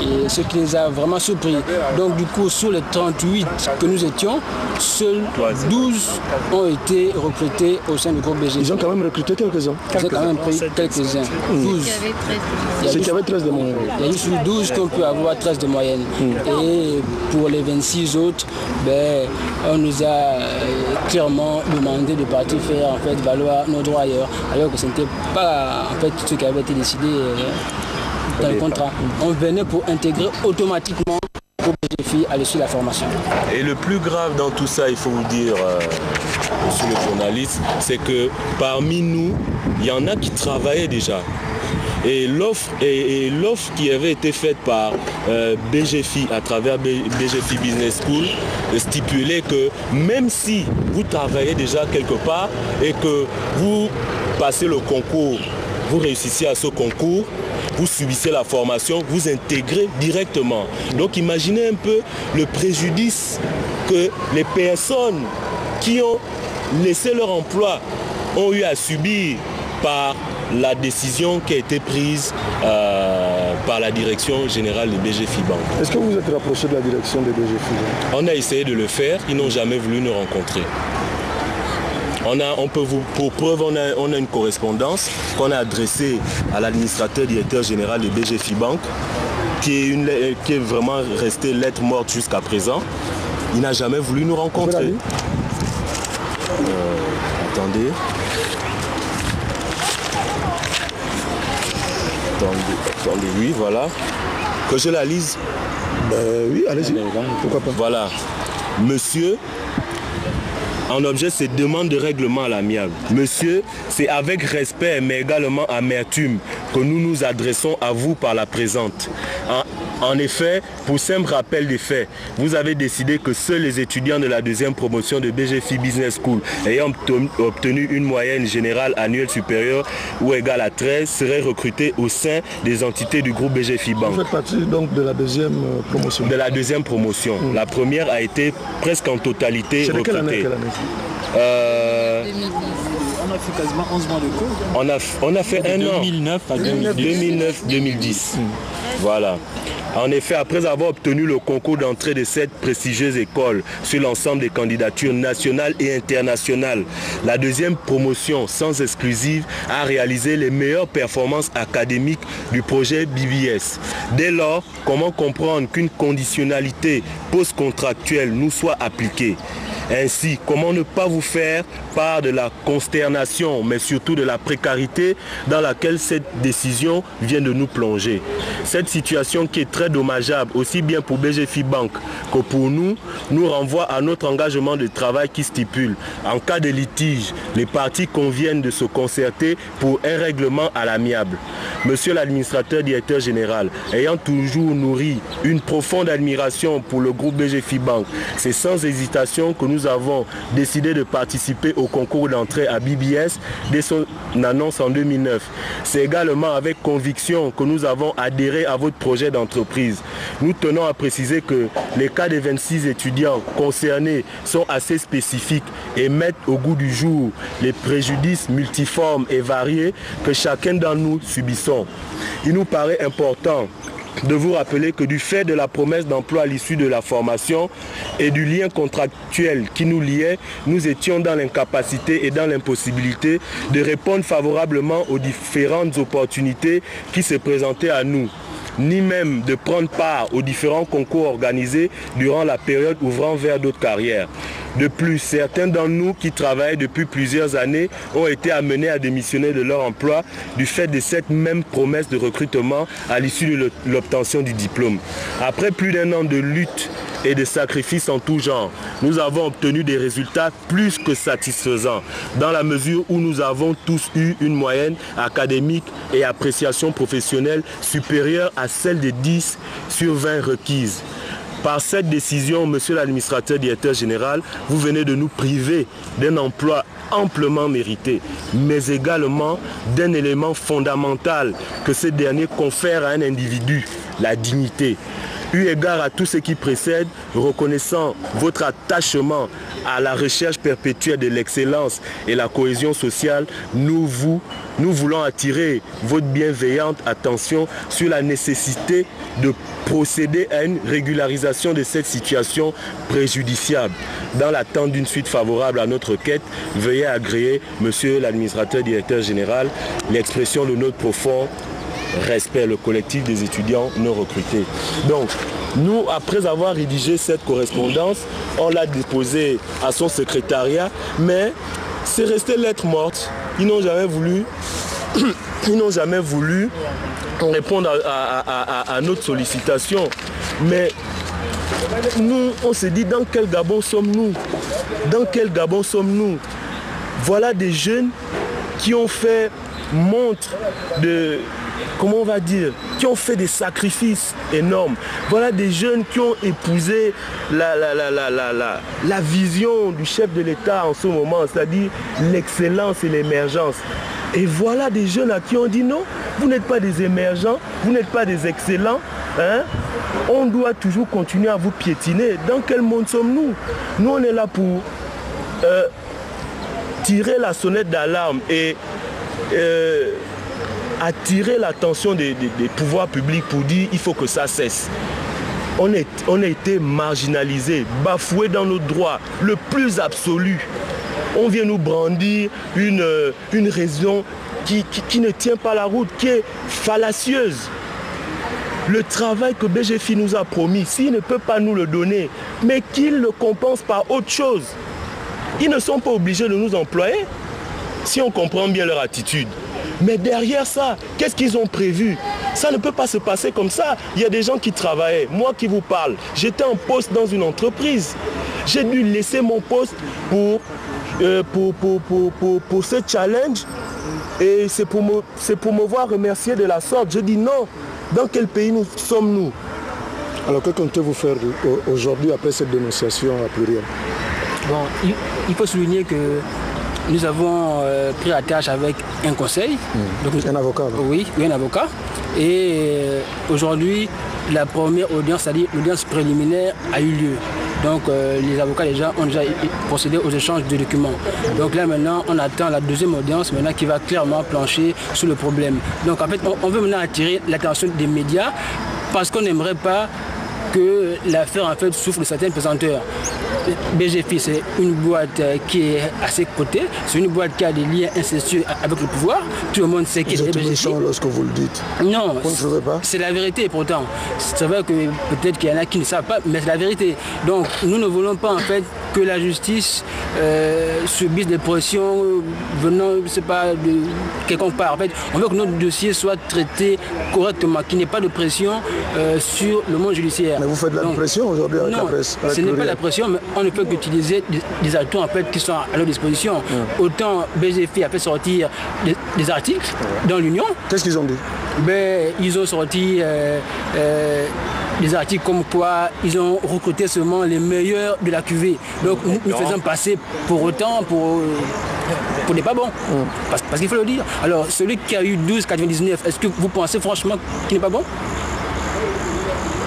Et ce qui les a vraiment surpris. Donc du coup, sur les 38 que nous étions, seuls 12 ont été recrutés au sein du groupe BGFI. Ils ont quand même recruté quelques-uns. Ils ont quand même pris quelques-uns. 12. C'est qu'il y avait 13 de moyenne. Il y a juste 12 qu'on peut avoir 13 de moyenne. Et pour les 26 autres, on nous a clairement demandé de partir faire en fait, valoir nos droits ailleurs. Alors que ce n'était pas en fait, ce qui avait été décidé dans le contrat. On venait pour intégrer automatiquement au BGFI à l'issue de la formation. Et le plus grave dans tout ça, il faut vous dire, monsieur le journaliste, c'est que parmi nous, il y en a qui travaillaient déjà. Et l'offre qui avait été faite par BGFI à travers BGFI Business School stipulait que même si vous travaillez déjà quelque part et que vous passez le concours, vous réussissez à ce concours, vous subissez la formation, vous intégrez directement. Donc imaginez un peu le préjudice que les personnes qui ont laissé leur emploi ont eu à subir par la décision qui a été prise par la direction générale de BGFI Bank. Est-ce que vous êtes rapproché de la direction de BGFI Bank? On a essayé de le faire, ils n'ont jamais voulu nous rencontrer. Pour preuve, on a une correspondance qu'on a adressée à l'administrateur directeur général de BGFI Bank, qui est vraiment restée lettre morte jusqu'à présent. Il n'a jamais voulu nous rencontrer. Attendez, oui, voilà. Que je la lise. Oui, allez-y. Pourquoi pas. Voilà. Monsieur en objet ces demandes de règlement à l'amiable. Monsieur, c'est avec respect mais également amertume que nous nous adressons à vous par la présente. En effet, pour simple rappel des faits, vous avez décidé que seuls les étudiants de la deuxième promotion de BGFI Business School ayant obtenu une moyenne générale annuelle supérieure ou égale à 13 seraient recrutés au sein des entités du groupe BGFI Bank. Vous faites partie donc de la deuxième promotion. De la deuxième promotion. La première a été presque en totalité recrutée. Quelle année 2010. On a fait quasiment 11 mois de cours. On a fait un an. 2009 à 2009-2010. Voilà. En effet, après avoir obtenu le concours d'entrée de cette prestigieuse école sur l'ensemble des candidatures nationales et internationales, la deuxième promotion, sans exclusive, a réalisé les meilleures performances académiques du projet BBS. Dès lors, comment comprendre qu'une conditionnalité post-contractuelle nous soit appliquée ? Ainsi, comment ne pas vous faire part de la consternation, mais surtout de la précarité dans laquelle cette décision vient de nous plonger. Cette situation qui est très dommageable, aussi bien pour BGFI Bank que pour nous, nous renvoie à notre engagement de travail qui stipule, en cas de litige, les parties conviennent de se concerter pour un règlement à l'amiable. Monsieur l'administrateur directeur général, ayant toujours nourri une profonde admiration pour le groupe BGFI Bank, c'est sans hésitation que nous avons décidé de participer au concours d'entrée à BBS dès son annonce en 2009. C'est également avec conviction que nous avons adhéré à votre projet d'entreprise. Nous tenons à préciser que les cas des 26 étudiants concernés sont assez spécifiques et mettent au goût du jour les préjudices multiformes et variés que chacun d'entre nous subissons. Il nous paraît important de vous rappeler que du fait de la promesse d'emploi à l'issue de la formation et du lien contractuel qui nous liait, nous étions dans l'incapacité et dans l'impossibilité de répondre favorablement aux différentes opportunités qui se présentaient à nous, ni même de prendre part aux différents concours organisés durant la période ouvrant vers d'autres carrières. De plus, certains d'entre nous qui travaillent depuis plusieurs années ont été amenés à démissionner de leur emploi du fait de cette même promesse de recrutement à l'issue de l'obtention du diplôme. Après plus d'un an de lutte et de sacrifices en tout genre, nous avons obtenu des résultats plus que satisfaisants, dans la mesure où nous avons tous eu une moyenne académique et appréciation professionnelle supérieure à celle des 10 sur 20 requises. Par cette décision, monsieur l'administrateur directeur général, vous venez de nous priver d'un emploi amplement mérité, mais également d'un élément fondamental que ce dernier confère à un individu, la dignité. Eu égard à tout ce qui précède, reconnaissant votre attachement à la recherche perpétuelle de l'excellence et la cohésion sociale, nous voulons attirer votre bienveillante attention sur la nécessité de procéder à une régularisation de cette situation préjudiciable. Dans l'attente d'une suite favorable à notre quête, veuillez agréer, monsieur l'administrateur directeur général, l'expression de notre profond respect, le collectif des étudiants non recrutés. Donc, nous, après avoir rédigé cette correspondance, on l'a déposée à son secrétariat, mais c'est resté lettre morte. Ils n'ont jamais voulu répondre à notre sollicitation. Mais nous, on s'est dit, dans quel Gabon sommes-nous? Dans quel Gabon sommes-nous? Voilà des jeunes qui ont fait montre de... Comment on va dire, qui ont fait des sacrifices énormes. Voilà des jeunes qui ont épousé la vision du chef de l'État en ce moment, c'est-à-dire l'excellence et l'émergence. Et voilà des jeunes à qui on dit non, vous n'êtes pas des émergents, vous n'êtes pas des excellents, hein? On doit toujours continuer à vous piétiner. Dans quel monde sommes-nous? Nous, on est là pour tirer la sonnette d'alarme et attirer l'attention des pouvoirs publics pour dire il faut que ça cesse. On a été marginalisés, bafoués dans nos droits, le plus absolu. On vient nous brandir une raison qui ne tient pas la route, qui est fallacieuse. Le travail que BGFI nous a promis, s'il ne peut pas nous le donner, mais qu'il le compense par autre chose. Ils ne sont pas obligés de nous employer, si on comprend bien leur attitude. Mais derrière ça, qu'est-ce qu'ils ont prévu? Ça ne peut pas se passer comme ça. Il y a des gens qui travaillaient. Moi qui vous parle, j'étais en poste dans une entreprise. J'ai dû laisser mon poste pour ce challenge. Et c'est pour me voir remercier de la sorte. Je dis non. Dans quel pays sommes-nous? Alors que comptez-vous faire aujourd'hui après cette dénonciation à pluriel? Bon, il faut souligner que nous avons pris la tâche avec un conseil. Donc, un avocat? Oui, un avocat. Et aujourd'hui, la première audience, c'est-à-dire l'audience préliminaire, a eu lieu. Donc les avocats déjà ont déjà procédé aux échanges de documents. Donc là maintenant, on attend la deuxième audience maintenant qui va clairement plancher sur le problème. Donc en fait, on veut maintenant attirer l'attention des médias parce qu'on n'aimerait pas que l'affaire en fait souffre de certaines pesanteurs. BGFI, c'est une boîte qui est assez cotée, c'est une boîte qui a des liens incestueux avec le pouvoir. Tout le monde sait qu'il est BGFI. Méchant lorsque vous le dites. Non, vous ne trouvez pas? C'est la vérité pourtant. C'est vrai que peut-être qu'il y en a qui ne savent pas, mais c'est la vérité. Donc nous ne voulons pas en fait que la justice subisse des pressions venant, je ne sais pas, de quelque part. En fait, on veut que notre dossier soit traité correctement, qu'il n'y ait pas de pression sur le monde judiciaire. Mais vous faites de la pression aujourd'hui avec la presse? Ce n'est pas la pression, mais on ne peut qu'utiliser des atouts en fait, qui sont à leur disposition. Autant BGFI a fait sortir des articles dans l'Union. Qu'est-ce qu'ils ont dit? Ils ont sorti des articles comme quoi ils ont recruté seulement les meilleurs de la cuvée. Donc nous faisons passer pour autant pour des pas bons. Parce qu'il faut le dire. Alors celui qui a eu 12,99, est-ce que vous pensez franchement qu'il n'est pas bon?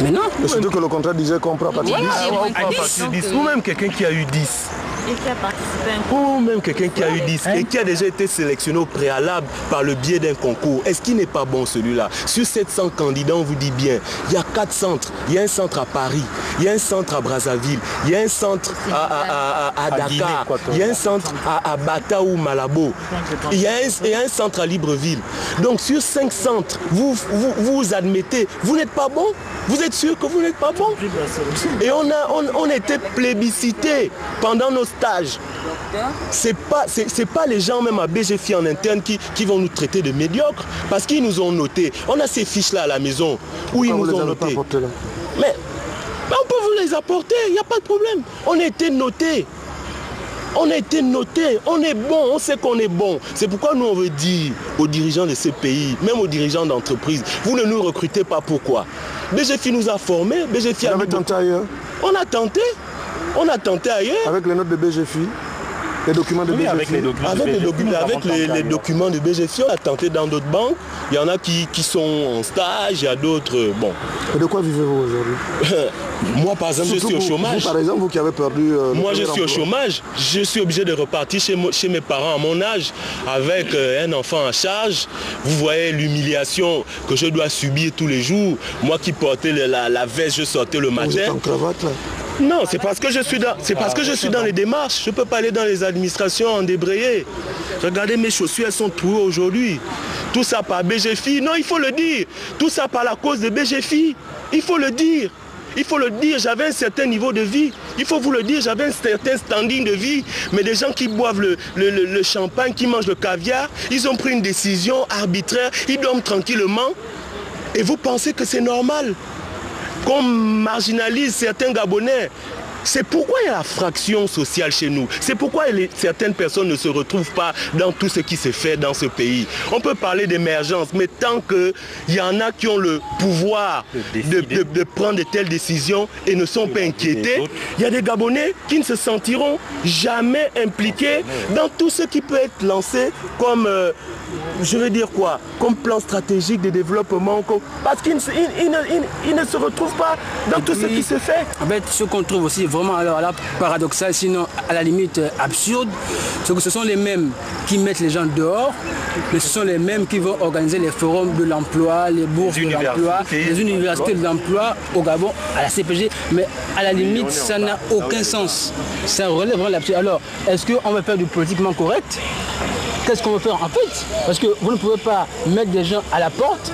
Mais non. Mais surtout que le contrat disait qu'on prend à partir de 10. On prend à partir de 10. Ou même quelqu'un qui a eu 10. Et qui a participé à un concours. Ou même quelqu'un qui a eu 10 et qui a déjà été sélectionné au préalable par le biais d'un concours. Est-ce qu'il n'est pas bon celui-là? Sur 700 candidats, on vous dit bien, il y a 4 centres. Il y a un centre à Paris, il y a un centre à Brazzaville, il y a un centre à Dakar, il y a un centre à Bata ou Malabo, il y a un centre à Libreville. Donc sur 5 centres, vous admettez, vous n'êtes pas bon? Vous êtes sûr que vous n'êtes pas bon? Et on a été plébiscité pendant nos stages. C'est pas les gens même à BGFI en interne qui vont nous traiter de médiocres parce qu'ils nous ont notés. On a ces fiches là à la maison où ils nous ont notés. Mais on peut vous les apporter, il n'y a pas de problème. On a été notés. On a été notés, on est bon, on sait qu'on est bon. C'est pourquoi nous on veut dire aux dirigeants de ce pays, même aux dirigeants d'entreprise, vous ne nous recrutez pas, pourquoi? BGFI nous a formés, BGFI a tenté ailleurs. On a tenté ailleurs. Avec les notes de BGFI, les documents de BGFI. Avec les documents de BGFI, on a tenté dans d'autres banques. Il y en a qui sont en stage, il y a d'autres, bon. Et de quoi vivez-vous aujourd'hui? Moi, par exemple, je suis au chômage. Vous, par exemple, vous qui avez perdu... moi, je suis au chômage. Je suis obligé de repartir chez mes parents à mon âge, avec un enfant à charge. Vous voyez l'humiliation que je dois subir tous les jours. Moi qui portais la veste, je sortais le matin. Vous êtes en cravate, là? Non, c'est parce que je suis dans les démarches. Je ne peux pas aller dans les administrations en débrayé. Regardez mes chaussures, elles sont trouées aujourd'hui. Tout ça par BGFI. Non, il faut le dire. Tout ça par la cause de BGFI. Il faut le dire. Il faut le dire, j'avais un certain niveau de vie. Il faut vous le dire, j'avais un certain standing de vie. Mais des gens qui boivent le champagne, qui mangent le caviar, ils ont pris une décision arbitraire, ils dorment tranquillement. Et vous pensez que c'est normal qu'on marginalise certains Gabonais? C'est pourquoi il y a la fraction sociale chez nous. C'est pourquoi certaines personnes ne se retrouvent pas dans tout ce qui se fait dans ce pays. On peut parler d'émergence, mais tant qu'il y en a qui ont le pouvoir de prendre de telles décisions et ne sont pas inquiétés, il y a des Gabonais qui ne se sentiront jamais impliqués dans tout ce qui peut être lancé comme... je veux dire quoi? Comme plan stratégique de développement, parce qu'ils ne se retrouvent pas dans tout ce qui se fait. En fait, ce qu'on trouve aussi vraiment alors là, paradoxal, sinon à la limite absurde, c'est que ce sont les mêmes qui mettent les gens dehors, mais ce sont les mêmes qui vont organiser les forums de l'emploi, les bourses de l'emploi, les universités de l'emploi au Gabon, à la CPG, mais à la limite, ça n'a aucun sens. Ça relève vraiment l'absurde. Alors, est-ce qu'on va faire du politiquement correct? Qu'est-ce qu'on veut faire en fait? Parce que vous ne pouvez pas mettre des gens à la porte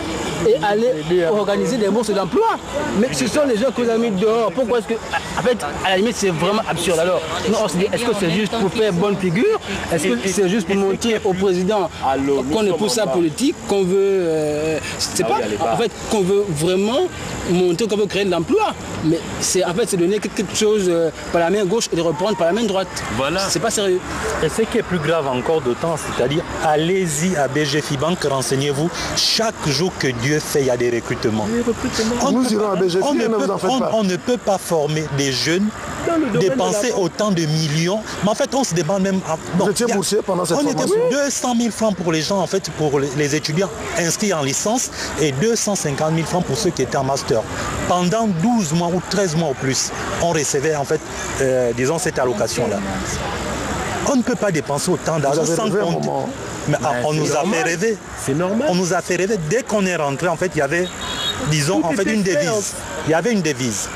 et aller organiser des bourses d'emploi. Mais ce sont les gens que vous avez mis dehors. Pourquoi est-ce que... En fait, à la limite, c'est vraiment absurde. Alors, on se dit, est-ce que c'est juste pour faire bonne figure? Est-ce que c'est juste pour montrer au président qu'on est pour sa politique, qu'on veut... c'est pas... En fait, qu'on veut vraiment montrer qu'on veut créer de l'emploi. Mais c'est en fait, c'est donner quelque chose par la main gauche et de reprendre par la main droite. Voilà. C'est pas sérieux. Et ce qui est plus grave encore d'autant, c'est-à-dire, allez-y à BGFI Bank, renseignez-vous. Chaque jour que Dieu fait, il y a des recrutements. Nous irons à BGFI, ne vous en faites pas. On ne peut pas former des jeunes, dépenser autant de millions. Mais en fait, on se demande même... Vous étiez boursier pendant cette formation? 200 000 francs pour les gens, en fait, pour les étudiants inscrits en licence et 250 000 francs pour ceux qui étaient en master. Pendant 12 mois ou 13 mois ou plus, on recevait, en fait, disons, cette allocation-là. On ne peut pas dépenser autant d'argent sans compter. Mais on nous a fait rêver. C'est normal. On nous a fait rêver. Dès qu'on est rentré, en fait, il y avait, disons, en fait, une devise. Il y avait une devise.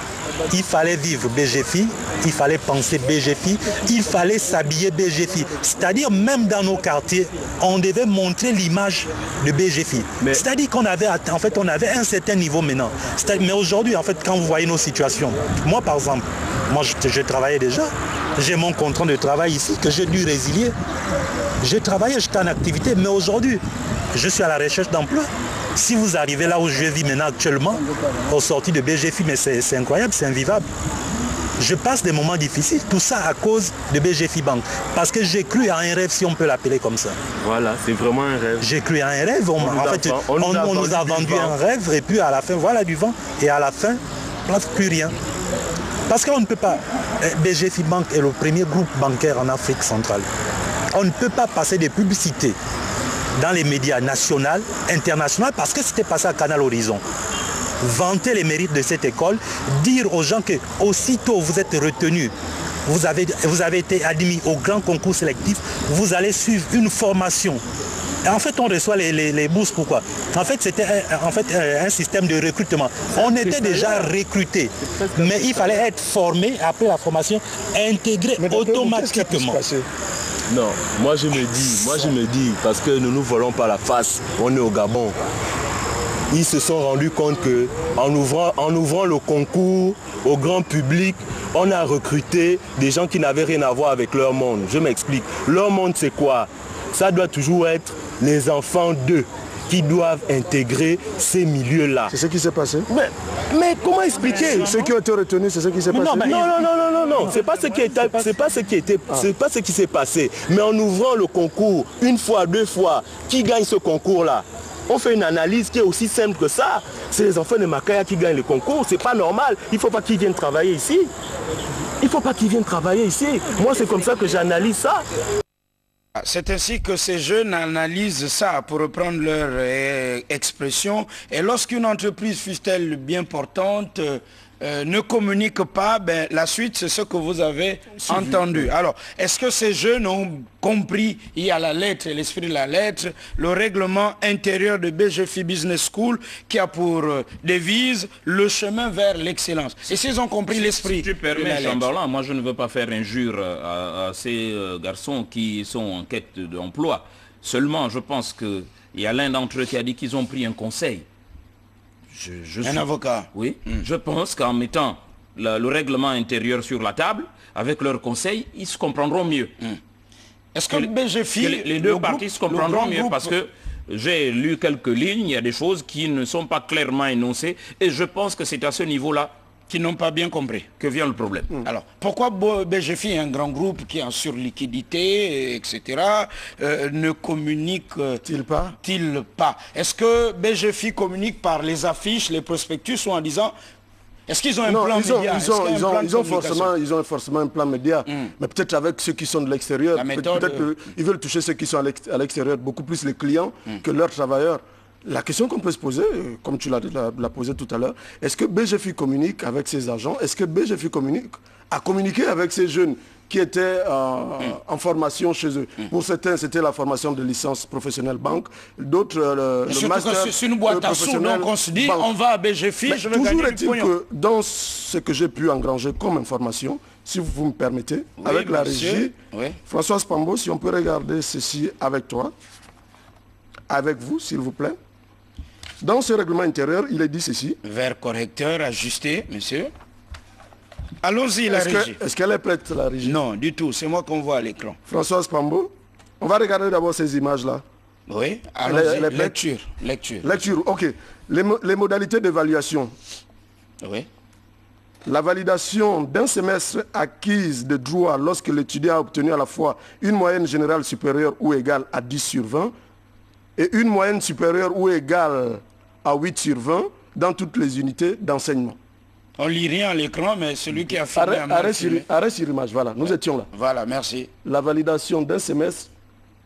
Il fallait vivre BGFI, il fallait penser BGFI, il fallait s'habiller BGFI. C'est-à-dire, même dans nos quartiers, on devait montrer l'image de BGFI. C'est-à-dire qu'on avait, en fait, on avait un certain niveau maintenant. Mais aujourd'hui, en fait, quand vous voyez nos situations, moi, par exemple, moi, je travaillais déjà. J'ai mon contrat de travail ici que j'ai dû résilier. J'ai travaillé, j'étais en activité, mais aujourd'hui, je suis à la recherche d'emploi. Si vous arrivez là où je vis maintenant actuellement, au sorti de BGFI, mais c'est incroyable, c'est invivable. Je passe des moments difficiles, tout ça à cause de BGFI Bank. Parce que j'ai cru à un rêve, si on peut l'appeler comme ça. Voilà, c'est vraiment un rêve. J'ai cru à un rêve, on nous a vendu un rêve, et puis à la fin, voilà du vent, et à la fin, plus rien. Parce qu'on ne peut pas, BGFI Bank est le premier groupe bancaire en Afrique centrale. On ne peut pas passer des publicités dans les médias nationaux, internationaux, parce que c'était passé à Canal Horizon. Vanter les mérites de cette école, dire aux gens que aussitôt vous êtes retenu, vous avez été admis au grand concours sélectif, vous allez suivre une formation. Et en fait, on reçoit les bourses, pourquoi? En fait, c'était un système de recrutement. On était déjà recrutés, mais il fallait être formé, après la formation, intégré automatiquement. Non, moi je me dis, parce que nous ne nous volons pas la face, on est au Gabon. Ils se sont rendus compte qu'en ouvrant le concours au grand public, on a recruté des gens qui n'avaient rien à voir avec leur monde. Je m'explique. Leur monde, c'est quoi? Ça doit toujours être les enfants d'eux qui doivent intégrer ces milieux-là. C'est ce qui s'est passé. Mais comment expliquer? Ceux qui ont été retenus, c'est ce qui s'est passé. Non, c'est pas ce qui s'est passé. Mais en ouvrant le concours, une fois, deux fois, qui gagne ce concours-là? On fait une analyse qui est aussi simple que ça. C'est les enfants de Makaya qui gagnent le concours. C'est pas normal. Il ne faut pas qu'ils viennent travailler ici. Il ne faut pas qu'ils viennent travailler ici. Moi, c'est comme ça que j'analyse ça. C'est ainsi que ces jeunes analysent ça, pour reprendre leur expression. Et lorsqu'une entreprise, fût-elle bien portante, ne communique pas, la suite, c'est ce que vous avez entendu. Alors, est-ce que ces jeunes ont compris, il y a la lettre et l'esprit de la lettre, le règlement intérieur de BGFI Business School qui a pour devise le chemin vers l'excellence? Et s'ils ont compris l'esprit? Si tu permets, Chamberlain, moi je ne veux pas faire injure à ces garçons qui sont en quête d'emploi. Seulement, je pense qu'il y a l'un d'entre eux qui a dit qu'ils ont pris un conseil. Un avocat. Oui, je pense qu'en mettant le règlement intérieur sur la table, avec leurs conseils, ils se comprendront mieux. Est-ce que BGFI, les deux parties se comprendront mieux, parce que j'ai lu quelques lignes, il y a des choses qui ne sont pas clairement énoncées, et je pense que c'est à ce niveau-là qui n'ont pas bien compris que vient le problème. Alors, pourquoi BGFI, un grand groupe qui est en surliquidité, etc., ne communique-t-il pas? Est-ce que BGFI communique par les affiches, les prospectus, ou en disant... Est-ce qu'ils ont un plan média? Ils ont forcément un plan média, mais peut-être avec ceux qui sont de l'extérieur. Peut-être qu'ils veulent toucher ceux qui sont à l'extérieur, beaucoup plus les clients que leurs travailleurs. La question qu'on peut se poser, comme tu l'as posé tout à l'heure, est-ce que BGFI communique avec ses agents? Est-ce que BGFI a communiqué avec ces jeunes qui étaient en formation chez eux? Pour certains, c'était la formation de licence professionnelle banque. D'autres, le master c'est une boîte à sous, donc on se dit, banque. On va à BGFI, je vais gagner du pognon. Que dans ce que j'ai pu engranger comme information, si vous me permettez, avec la régie, Françoise Pambo, si on peut regarder ceci avec toi, avec vous, s'il vous plaît. Dans ce règlement intérieur, il est dit ceci. Vers correcteur, ajusté, monsieur. Allons-y, la régie. Est-ce qu'elle est prête, la régie? Non, du tout. C'est moi qu'on voit à l'écran. Françoise Pambo, on va regarder d'abord ces images-là. Oui, allons-y. Lecture. Lecture, ok. Les modalités d'évaluation. Oui. La validation d'un semestre acquise de droit lorsque l'étudiant a obtenu à la fois une moyenne générale supérieure ou égale à 10 sur 20 et une moyenne supérieure ou égale à 8 sur 20 dans toutes les unités d'enseignement. On lit rien à l'écran, mais celui qui a filmé... Arrêt sur image, voilà, nous étions là. Voilà, merci. La validation d'un semestre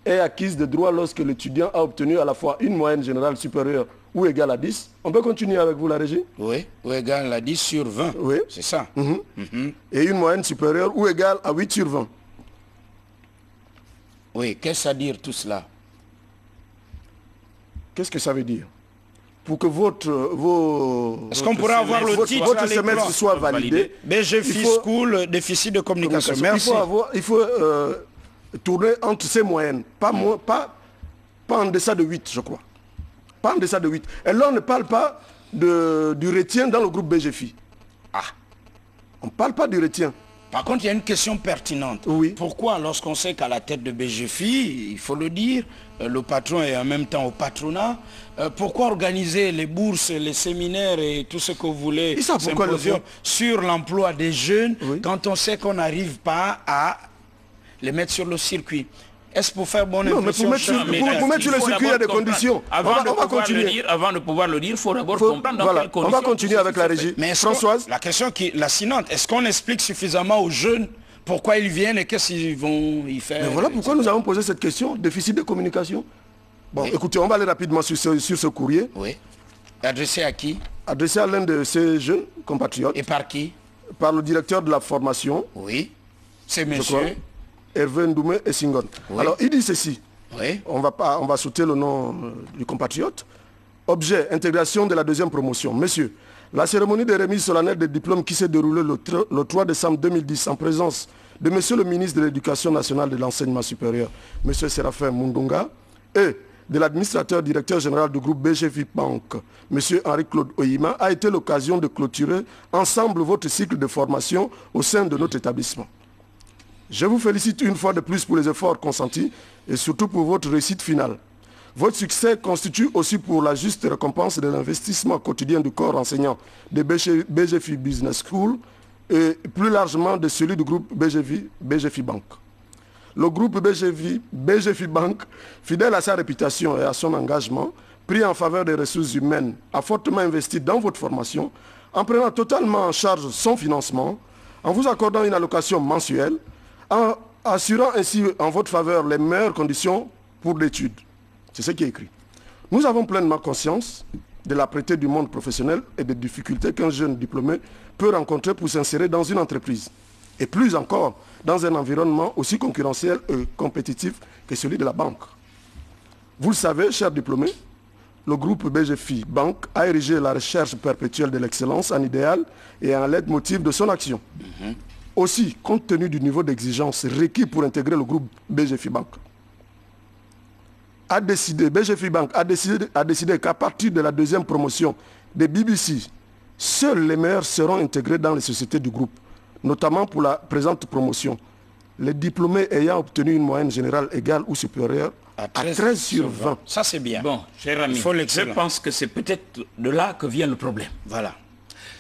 est acquise de droit lorsque l'étudiant a obtenu à la fois une moyenne générale supérieure ou égale à 10. On peut continuer avec vous, la régie? Oui, ou égale à 10 sur 20. Oui. C'est ça. Et une moyenne supérieure ou égale à 8 sur 20. Oui, qu'est-ce à dire tout cela? Qu'est-ce que ça veut dire? Pour que est-ce qu'on pourrait avoir le titre votre semestre soit validé? BGFI School, déficit de communication. Merci. Il faut tourner entre ces moyennes, pas en deçà de 8, je crois. Pas en deçà de 8. Et là, on ne parle pas du retien dans le groupe BGFI. Ah. On ne parle pas du retien. Par contre, il y a une question pertinente. Oui. Pourquoi, lorsqu'on sait qu'à la tête de BGFI, il faut le dire, le patron est en même temps au patronat, pourquoi organiser les bourses, les séminaires et tout ce que vous voulez sur l'emploi des jeunes quand on sait qu'on n'arrive pas à les mettre sur le circuit? Est-ce pour faire bonne impression? Non, mais pour mettre sur le circuit, il y a des conditions. Avant de pouvoir le dire, il faut d'abord comprendre dans quelles conditions. On va continuer avec la régie. Mais Françoise, la question qui est lacinante, est-ce qu'on explique suffisamment aux jeunes pourquoi ils viennent et qu'est-ce qu'ils vont y faire? Mais voilà pourquoi nous avons posé cette question, déficit de communication. Bon, écoutez, on va aller rapidement sur ce courrier. Oui. Adressé à qui? Adressé à l'un de ces jeunes compatriotes. Et par qui? Par le directeur de la formation. Oui. C'est monsieur Hervé Ndoumé et Singon. Oui. Alors, il dit ceci. Oui. On va sauter le nom du compatriote. Objet, intégration de la deuxième promotion. Messieurs, la cérémonie de remise solennelle des diplômes qui s'est déroulée le 3 décembre 2010 en présence de monsieur le ministre de l'Éducation nationale et de l'enseignement supérieur, monsieur Séraphin Mundunga, et de l'administrateur directeur général du groupe BGFI Bank, monsieur Henri-Claude Oyima, a été l'occasion de clôturer ensemble votre cycle de formation au sein de notre établissement. Je vous félicite une fois de plus pour les efforts consentis et surtout pour votre réussite finale. Votre succès constitue aussi pour la juste récompense de l'investissement quotidien du corps enseignant de BGFI Business School et plus largement de celui du groupe BGFI Bank. Le groupe BGFI Bank, fidèle à sa réputation et à son engagement, pris en faveur des ressources humaines, a fortement investi dans votre formation en prenant totalement en charge son financement, en vous accordant une allocation mensuelle, en assurant ainsi en votre faveur les meilleures conditions pour l'étude. C'est ce qui est écrit. Nous avons pleinement conscience de l'âpreté du monde professionnel et des difficultés qu'un jeune diplômé peut rencontrer pour s'insérer dans une entreprise. Et plus encore, dans un environnement aussi concurrentiel et compétitif que celui de la banque. Vous le savez, chers diplômés, le groupe BGFI Bank a érigé la recherche perpétuelle de l'excellence en idéal et en leitmotiv de son action. Aussi, compte tenu du niveau d'exigence requis pour intégrer le groupe BGFI Bank, BGFI Bank a décidé qu'à partir de la deuxième promotion des BBC, seuls les meilleurs seront intégrés dans les sociétés du groupe, notamment pour la présente promotion. Les diplômés ayant obtenu une moyenne générale égale ou supérieure à 13 sur 20. Ça c'est bien. Bon, cher ami, je pense que c'est peut-être de là que vient le problème. Voilà.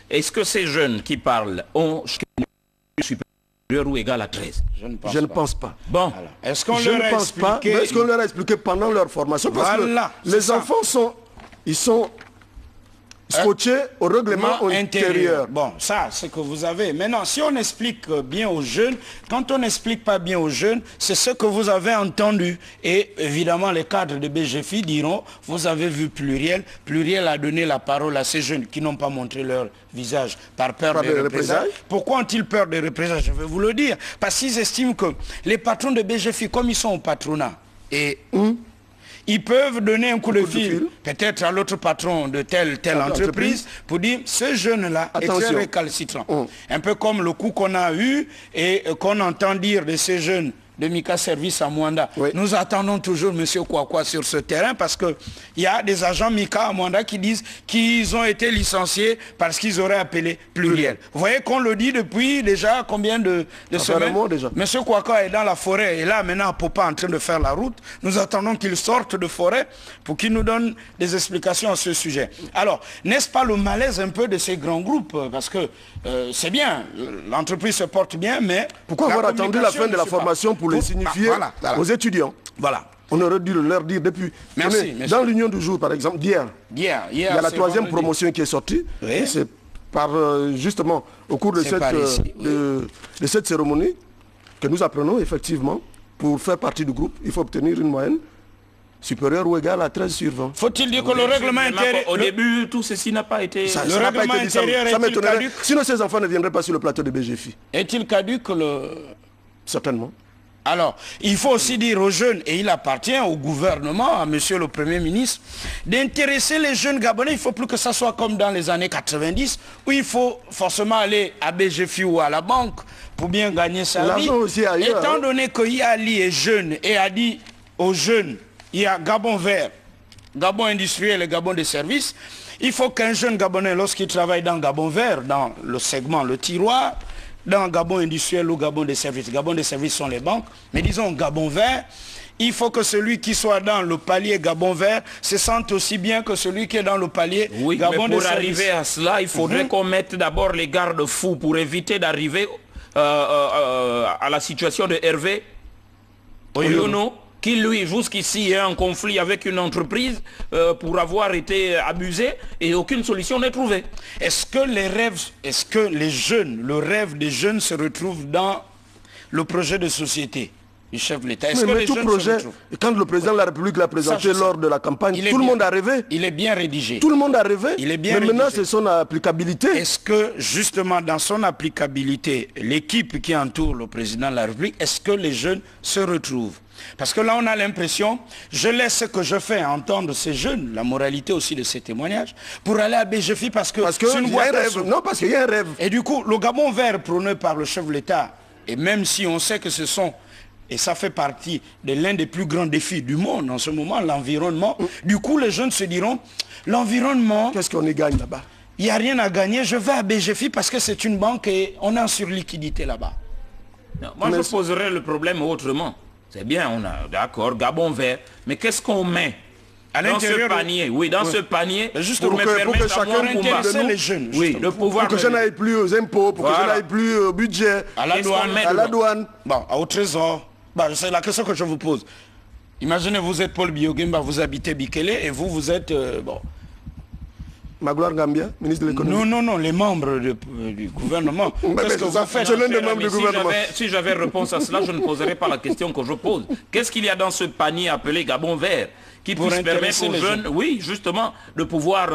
Est-ce que ces jeunes qui parlent ont supérieur ou égal à 13? Je ne pense pas. Bon. Est-ce qu'on leur a expliqué pendant leur formation? Parce que les enfants sont scotchés au règlement intérieur. Bon, ça, c'est que vous avez. Maintenant, si on explique bien aux jeunes, quand on n'explique pas bien aux jeunes, c'est ce que vous avez entendu. Et évidemment, les cadres de BGFI diront, vous avez vu Pluriel. Pluriel a donné la parole à ces jeunes qui n'ont pas montré leur visage par peur des représailles. Pourquoi ont-ils peur des représailles? Je vais vous le dire. Parce qu'ils estiment que les patrons de BGFI, comme ils sont au patronat, et ils peuvent donner un coup de fil, peut-être à l'autre patron de telle entreprise, pour dire, ce jeune-là est très récalcitrant. Un peu comme le coup qu'on a eu et qu'on entend dire de ces jeunes de Mika Service à Mwanda. Oui. Nous attendons toujours M. Kouakoua sur ce terrain parce qu'il y a des agents Mika à Mwanda qui disent qu'ils ont été licenciés parce qu'ils auraient appelé pluriel. Vous voyez qu'on le dit depuis déjà combien de semaines. M. Kouakoua est dans la forêt et là maintenant à Popa en train de faire la route. Nous attendons qu'il sorte de forêt pour qu'il nous donne des explications à ce sujet. Alors, n'est-ce pas le malaise un peu de ces grands groupes? Parce que c'est bien, l'entreprise se porte bien, mais... Pourquoi avoir attendu la fin de la formation pour les signifier aux étudiants? Voilà. On aurait dû leur dire depuis... Merci. Dans l'Union du jour, par exemple, d'hier, il y a la 3e promotion qui est sortie. Oui. C'est par, justement, au cours de cette cérémonie, que nous apprenons effectivement, pour faire partie du groupe, il faut obtenir une moyenne supérieur ou égal à 13 sur 20. Faut-il dire que le règlement intérieur... Au début, tout ceci n'a pas été... Le règlement intérieur est-il caduc? Sinon, ces enfants ne viendraient pas sur le plateau de BGFI. Est-il caduc Certainement. Alors, il faut aussi dire aux jeunes, et il appartient au gouvernement, à monsieur le Premier ministre, d'intéresser les jeunes Gabonais. Il ne faut plus que ça soit comme dans les années 90, où il faut forcément aller à BGFI ou à la banque pour bien gagner sa vie. Aussi ailleurs, étant donné que Yali est jeune et a dit aux jeunes, il y a Gabon vert, Gabon industriel et Gabon de services. Il faut qu'un jeune Gabonais, lorsqu'il travaille dans Gabon vert, dans le segment, le tiroir, dans Gabon industriel ou Gabon de services sont les banques, mais disons Gabon vert, il faut que celui qui soit dans le palier Gabon vert se sente aussi bien que celui qui est dans le palier Gabon de services. Pour arriver à cela, il faudrait qu'on mette d'abord les garde-fous pour éviter d'arriver à la situation de Hervé Oyono, qui lui jusqu'ici est en conflit avec une entreprise pour avoir été abusé et aucune solution n'est trouvée. Est-ce que les jeunes, le rêve des jeunes se retrouve dans le projet de société du chef de l'État? Est-ce que les jeunes se retrouvent? Quand le président de la République l'a présenté lors de la campagne, tout le monde a rêvé. Il est bien rédigé. Tout le monde a rêvé. Il est bien mais maintenant, c'est son applicabilité. Est-ce que, justement, dans son applicabilité, l'équipe qui entoure le président de la République, est-ce que les jeunes se retrouvent? Parce que là, on a l'impression, je laisse ce que je fais entendre ces jeunes, la moralité aussi de ces témoignages, pour aller à BGFI parce que c'est une boîte à sous. Non, parce qu'il y a un rêve. Et du coup, le Gabon vert prôné par le chef de l'État, et même si on sait que ce sont, et ça fait partie de l'un des plus grands défis du monde en ce moment, l'environnement, du coup, les jeunes se diront, l'environnement... Qu'est-ce qu'on y gagne là-bas? Il n'y a rien à gagner, je vais à BGFI parce que c'est une banque et on est en surliquidité là-bas. Moi, je poserais le problème autrement. C'est bien, on a, d'accord, Gabon vert, mais qu'est-ce qu'on met dans ce panier? Oui, dans ce panier, pour que chacun intéresser les jeunes. Oui, de pouvoir... Pour que je n'aille plus aux impôts, pour que je n'aille plus au budget, à la douane. Bon, au trésor. C'est la question que je vous pose. Imaginez, vous êtes Paul Biogimba, vous habitez Bikele et vous êtes... Magloire Gambia, ministre de l'économie. Non, les membres du gouvernement. Qu'est-ce que vous faites? Si j'avais réponse à cela, je ne poserais pas la question que je pose. Qu'est-ce qu'il y a dans ce panier appelé Gabon vert qui puisse permettre aux jeunes, oui, justement, de pouvoir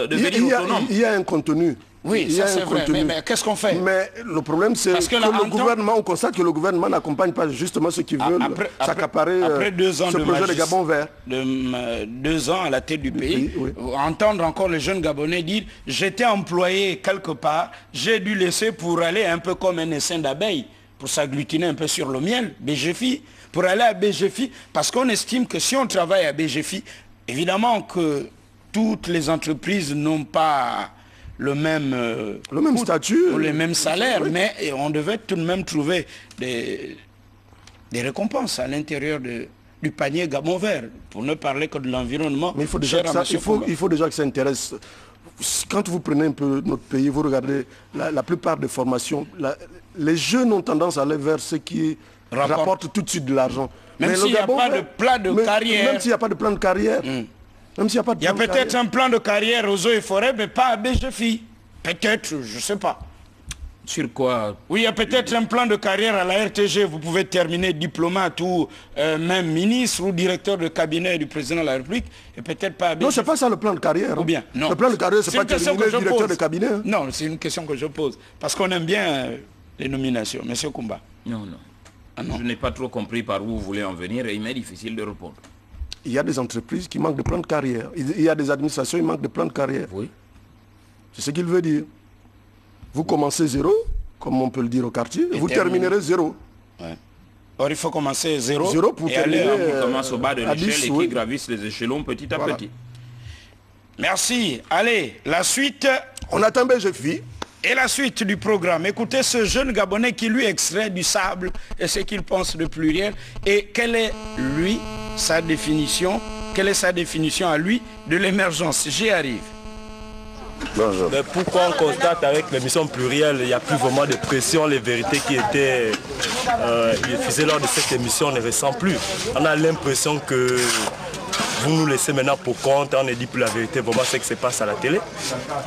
devenir autonomes? Il y a un contenu. Oui, ça c'est vrai, mais qu'est-ce qu'on fait? Mais le problème c'est que le gouvernement, on constate que le gouvernement n'accompagne pas justement ceux qui veulent s'accaparer ce projet de Gabon vert. 2 ans à la tête du pays, entendre encore les jeunes Gabonais dire « j'étais employé quelque part, j'ai dû laisser pour aller un peu comme un essaim d'abeilles, pour s'agglutiner un peu sur le miel, BGFI, pour aller à BGFI, parce qu'on estime que si on travaille à BGFI, évidemment que toutes les entreprises n'ont pas... le même statut, les mêmes salaires, mais on devait tout de même trouver des récompenses à l'intérieur du panier Gabon vert, pour ne parler que de l'environnement. Mais il faut déjà que ça intéresse. Quand vous prenez un peu notre pays, vous regardez la plupart des formations, les jeunes ont tendance à aller vers ce qui rapporte tout de suite de l'argent. Même s'il n'y a pas de plan de carrière. Même s'il n'y a pas de plan de carrière. Il y a peut-être un plan de carrière aux eaux et forêts, mais pas à BGFI. Peut-être, je ne sais pas. Sur quoi? Oui, il y a peut-être un plan de carrière à la RTG. Vous pouvez terminer diplomate ou même ministre ou directeur de cabinet du président de la République. Et peut-être pas à BGFI. Non, c'est pas ça le plan de carrière. Ou bien, non. Le plan de carrière, c'est pas terminer directeur de cabinet. Hein. Non, c'est une question que je pose. Parce qu'on aime bien les nominations. Monsieur Koumba. Non. Je n'ai pas trop compris par où vous voulez en venir et il m'est difficile de répondre. Il y a des entreprises qui manquent de plan de carrière. Il y a des administrations qui manquent de plan de carrière. Oui. C'est ce qu'il veut dire. Vous commencez 0, comme on peut le dire au quartier, et vous terminerez 0. Ouais. Or, il faut commencer zéro pour et aller on commence au bas de l'échelle et qui gravissent les échelons petit à petit. Merci. Allez, la suite. On attend BGFI. Et la suite du programme. Écoutez ce jeune Gabonais qui lui extrait du sable et ce qu'il pense de pluriel. Et quelle est, lui, sa définition? Quelle est sa définition à lui de l'émergence? J'y arrive. Bonjour. Mais pourquoi on constate avec l'émission plurielle, il n'y a plus vraiment de pression, les vérités qui étaient diffusées lors de cette émission, on ne ressent plus. On a l'impression que vous nous laissez maintenant pour compte, on ne dit plus la vérité, vraiment ce qui se passe à la télé,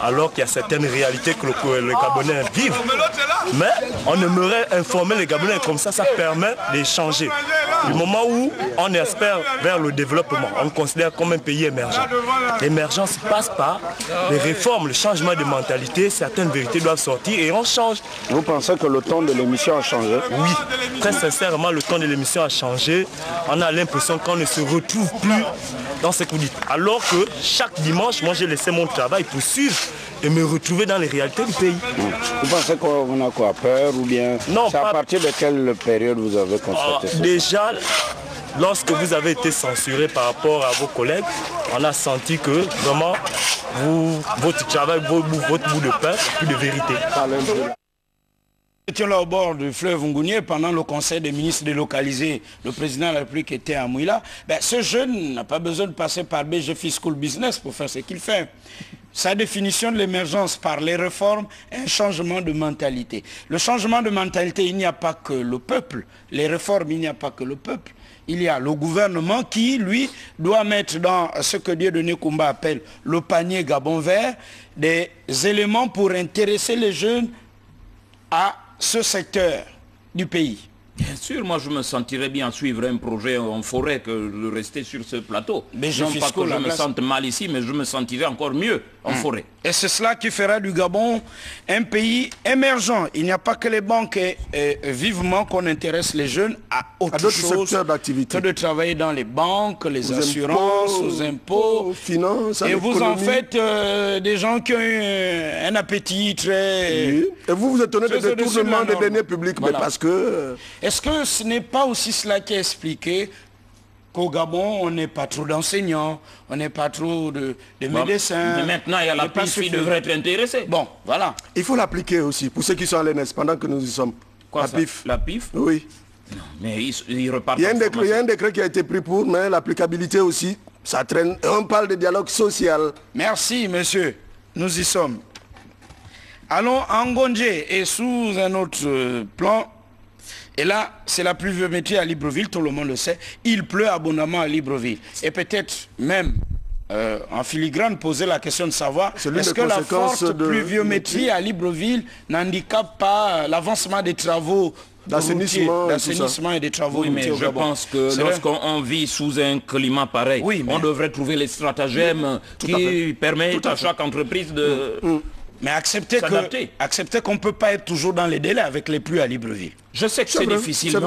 alors qu'il y a certaines réalités que les Gabonais vivent. Mais on aimerait informer les Gabonais comme ça permet d'échanger. Du moment où on espère vers le développement, on considère comme un pays émergent. L'émergence passe par les réformes, le changement de mentalité, certaines vérités doivent sortir et on change. Vous pensez que le ton de l'émission a changé? Oui, très sincèrement, le ton de l'émission a changé. On a l'impression qu'on ne se retrouve plus dans ce que vous dites. Alors que chaque dimanche, moi j'ai laissé mon travail pour suivre et me retrouver dans les réalités du pays. Vous pensez qu'on a quoi, peur ou bien? Non, c'est à partir de quelle période vous avez constaté ça? Déjà, lorsque vous avez été censuré par rapport à vos collègues, on a senti que vraiment, votre travail, votre bout de pain, plus de vérité. Nous étions là au bord du fleuve Ngounié pendant le conseil des ministres délocalisés. Le président de la République était à Mouila. Ce jeune n'a pas besoin de passer par BGFI School Business pour faire ce qu'il fait. Sa définition de l'émergence par les réformes est un changement de mentalité. Le changement de mentalité, il n'y a pas que le peuple. Les réformes, il n'y a pas que le peuple. Il y a le gouvernement qui, lui, doit mettre dans ce que Dieudonné Koumba appelle le panier Gabon vert des éléments pour intéresser les jeunes à ce secteur du pays. Bien sûr, moi je me sentirais bien suivre un projet en forêt que de rester sur ce plateau. Mais non pas que je me sente mal ici, mais je me sentirais encore mieux en forêt. Et c'est cela qui fera du Gabon un pays émergent. Il n'y a pas que les banques et vivement qu'on intéresse les jeunes à autre chose que de travailler dans les banques, les assurances, aux impôts, aux finances, et vous en faites des gens qui ont un appétit très... Oui. Et vous vous étonnez des détournements des deniers publics, voilà. Mais parce que... Est-ce que ce n'est pas aussi cela qui a expliqué qu'au Gabon, on n'est pas trop d'enseignants, on n'est pas trop de médecins. Mais maintenant, il y a la PIF qui devrait être intéressée. Bon, voilà. Il faut l'appliquer aussi, pour ceux qui sont à l'ENS, pendant que nous y sommes. Quoi, la PIF? La PIF? Oui. Non, mais ils repartent. Il y a un décret qui a été pris pour, mais l'applicabilité aussi, ça traîne. On parle de dialogue social. Merci, monsieur. Nous y sommes. Allons en Ngondje et sous un autre plan. Et là, c'est la pluviométrie à Libreville, tout le monde le sait. Il pleut abondamment à Libreville. Et peut-être même, en filigrane, poser la question de savoir, est-ce que la forte pluviométrie à Libreville n'handicape pas l'avancement des travaux d'assainissement et des travaux routiers? Mais je pense que lorsqu'on vit sous un climat pareil, on devrait trouver les stratagèmes qui permettent à chaque entreprise de... Mais acceptez qu'on ne peut pas être toujours dans les délais avec les pluies à Libreville. Je sais que c'est difficile, mais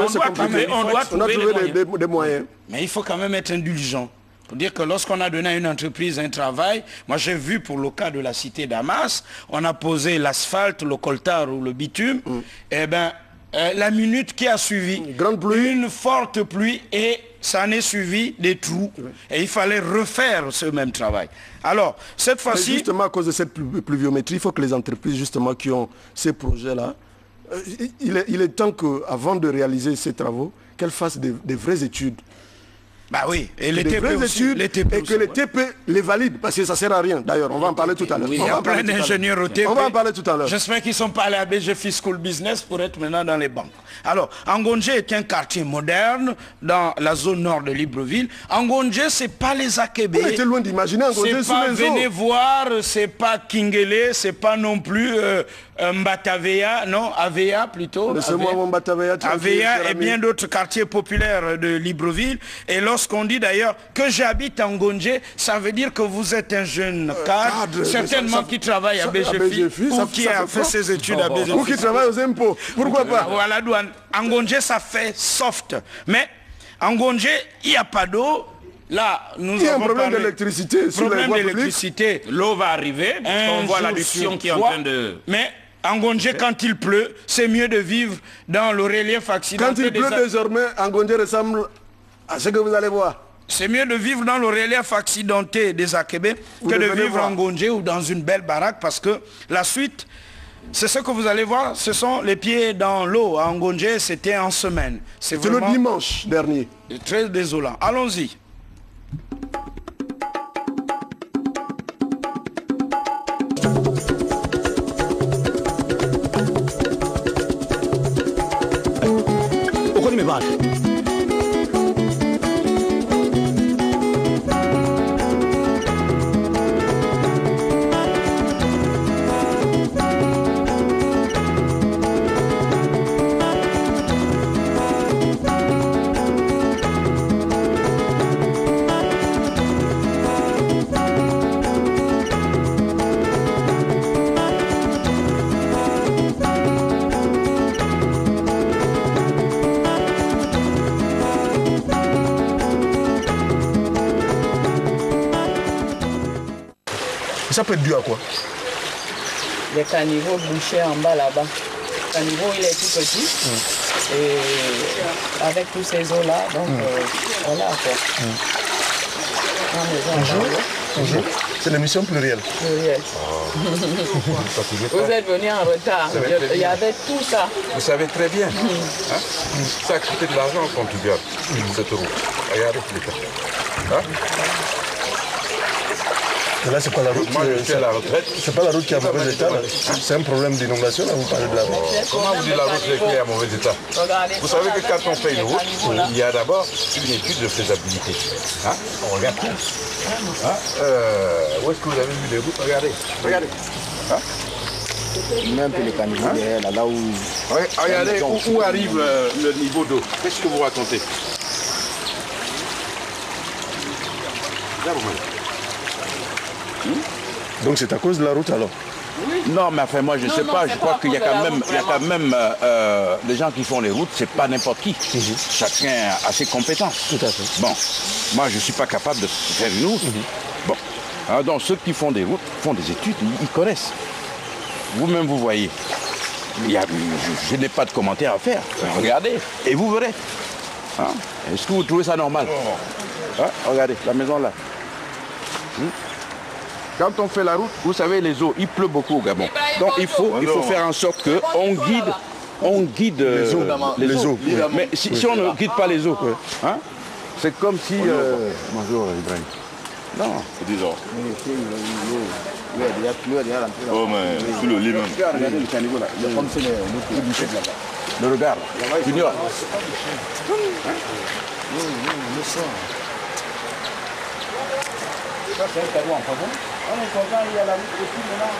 on doit trouver des moyens. Mais il faut quand même être indulgent. Pour dire que lorsqu'on a donné à une entreprise un travail, moi j'ai vu pour le cas de la cité Damas, on a posé l'asphalte, le coltar ou le bitume, et bien la minute qui a suivi, une forte pluie et ça en est suivi des trous. Et il fallait refaire ce même travail. Alors, cette fois-ci... Justement, à cause de cette pluviométrie, il faut que les entreprises justement qui ont ces projets-là, il est temps qu'avant de réaliser ces travaux, qu'elles fassent des vraies études. Bah oui, et les TP aussi, et que les TP les valident, parce que ça ne sert à rien. D'ailleurs, on va en parler tout à l'heure. Oui, il y a plein d'ingénieurs au TP. On va en parler tout à l'heure. J'espère qu'ils ne sont pas allés à BGFI School Business pour être maintenant dans les banques. Alors, Ngondje est un quartier moderne dans la zone nord de Libreville. Ngondje, ce n'est pas les Akébé. On était loin d'imaginer Ngondje sous les eaux. Venez voir, ce n'est pas Kingele, ce n'est pas non plus Mbatavea, non, Avea plutôt. Laissez-moi mon Mbatavea. Avea et bien d'autres quartiers populaires de Libreville. Et lorsqu'on dit d'ailleurs que j'habite en Ngondje, ça veut dire que vous êtes un jeune cadre, certainement qui travaille à BGFI ou qui a fait ses études à BGFI. Ou qui travaille aux impôts, pourquoi pas? Ou à la douane. En Ngondje, ça fait soft. Mais en Ngondje, il n'y a pas d'eau. Là, nous il y a un problème d'électricité. L'eau va arriver. On voit l'adduction qui est en train de... Mais En Ngondje, quand il pleut, c'est mieux de vivre dans le relief accidenté. Quand il pleut désormais, Ngondje ressemble à ce que vous allez voir. C'est mieux de vivre dans le relief accidenté des Akébé que de vivre en Ngondje ou dans une belle baraque, parce que la suite, c'est ce que vous allez voir, ce sont les pieds dans l'eau. À Ngondje, c'était en semaine. C'est le dimanche dernier. Très désolant. Allons-y. Ça peut être dû à quoi? Les caniveaux bouchés en bas là-bas. Le caniveau, il est tout petit. Et avec tous ces eaux-là, donc voilà quoi. Bonjour. C'est l'émission plurielle. Plurielle. Vous êtes venu en retard. Il y avait tout ça. Vous savez très bien. Hein? Ça a coûté de l'argent au contribuable, cette route. Regardez l'État. Hein? Mais là, c'est pas la route. Moi, je suis à la retraite. C'est pas la route qui est en mauvais état. C'est un problème d'inondation. Là, vous parlez de la route. Comment vous dites la route qui est en mauvais état? Vous savez que quand on fait une route, il y a d'abord une étude de faisabilité. Hein? On regarde tout. Hein? Où est-ce que vous avez vu des routes? Regardez. Regardez. Hein? Même les caniveaux derrière, là où... Regardez où arrive le niveau d'eau. Qu'est-ce que vous racontez? Donc c'est à cause de la route alors? Non, mais enfin moi je ne sais pas, je crois qu'il y a quand même les gens qui font les routes, c'est pas n'importe qui. Chacun a ses compétences. Tout à fait. Bon, moi je ne suis pas capable de faire une route. Bon, alors, donc ceux qui font des routes font des études, ils connaissent. Vous-même vous voyez. Je n'ai pas de commentaire à faire. Regardez, et vous verrez. Hein? Est-ce que vous trouvez ça normal? Hein? Regardez, la maison là. Quand on fait la route, vous savez, les eaux, il pleut beaucoup au Gabon. Donc il faut faire en sorte qu'on guide les eaux. Mais si on ne guide pas les eaux, hein, c'est comme si... Bonjour Ibrahim. Non. Disons. Oh mais sous le lit même. Regardez le caniveau là. Le regard. Junior. Ça c'est un cadeau en faveur. On est content, il y a la route aussi maintenant.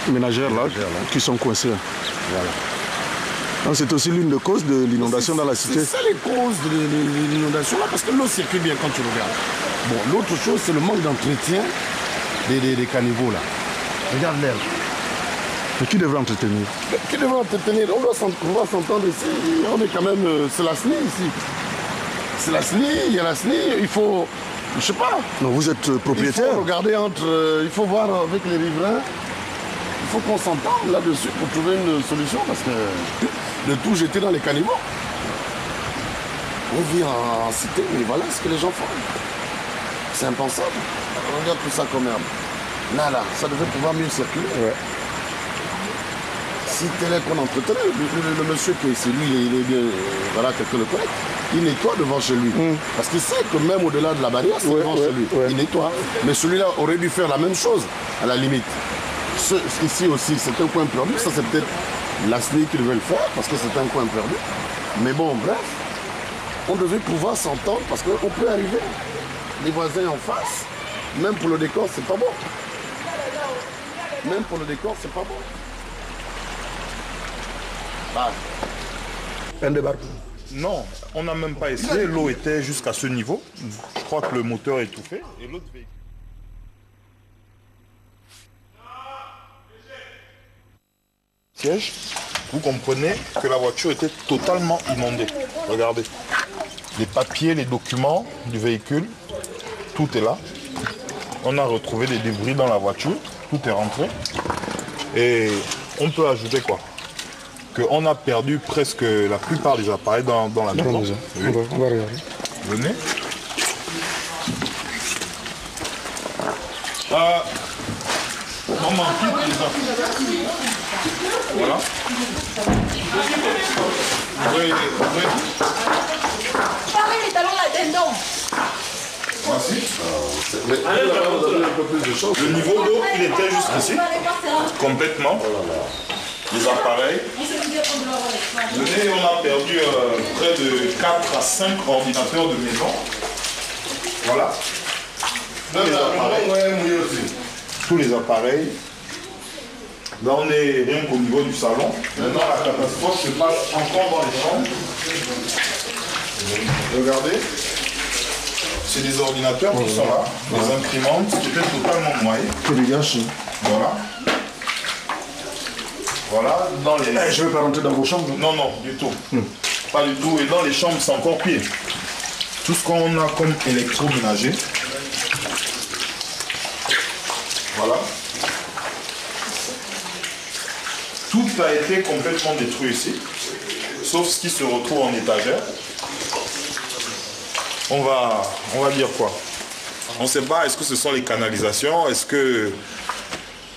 ménagères là, qui sont coincées. Voilà. Donc c'est aussi l'une des causes de l'inondation dans la cité. C'est ça les causes de l'inondation là, parce que l'eau circule bien quand tu regardes. Bon, l'autre chose, c'est le manque d'entretien des caniveaux là. Regarde l'herbe. Mais qui devrait entretenir? Qui devrait entretenir? On va s'entendre ici. On est quand même... c'est la SNI ici. C'est la SNI, il y a la SNI, il faut... Je sais pas. Non, vous êtes propriétaire. Il faut regarder entre... il faut voir avec les riverains. Il faut qu'on s'entende là-dessus pour trouver une solution parce que de tout jeter dans les caniveaux. On vit en cité, mais voilà ce que les gens font. C'est impensable. On regarde tout ça comme herbe. Là, ça devait pouvoir mieux circuler. Ouais. Si tel est qu'on entretenait, le monsieur qui est ici, lui, il est bien, voilà, quelqu'un le connaît, il nettoie devant chez lui. Parce qu'il sait que même au-delà de la barrière, c'est devant chez lui. Il nettoie. Mais celui-là aurait dû faire la même chose, à la limite. Ici aussi, c'est un coin perdu. Ça, c'est peut-être la SNI qui devait le faire, parce que c'est un coin perdu. Mais bon, bref, on devait pouvoir s'entendre, parce qu'on peut arriver. Les voisins en face, même pour le décor, c'est pas bon. Même pour le décor, c'est pas bon. Un débarque. Non, on n'a même pas essayé. L'eau était jusqu'à ce niveau. Je crois que le moteur est étouffé. Et l'autre véhicule. Siège, vous comprenez que la voiture était totalement inondée. Regardez. Les papiers, les documents du véhicule, tout est là. On a retrouvé des débris dans la voiture. Tout est rentré. Et on peut ajouter quoi? Qu'on a perdu presque la plupart des appareils dans la maison. Oui. On va regarder. Venez. On manque toutes les appareils. Voilà. Oui. Pareil, les talons là-dedans. Voici. Le niveau d'eau, il était jusqu'ici. Complètement. Les appareils. Venez, on a perdu près de 4 à 5 ordinateurs de maison. Voilà. Tous les appareils. Là, on est rien qu'au niveau du salon. Maintenant, la catastrophe se passe encore dans les chambres. Regardez. C'est des ordinateurs qui sont là. Les imprimantes qui étaient totalement noyées. Que des gâches. Voilà. Voilà, dans les... je ne vais pas rentrer dans vos chambres. Non, non, du tout. Pas du tout. Et dans les chambres, c'est encore pire. Tout ce qu'on a comme électroménager. Voilà. Tout a été complètement détruit ici. Sauf ce qui se retrouve en étagère. On va dire quoi? On ne sait pas, est-ce que ce sont les canalisations? Est-ce que...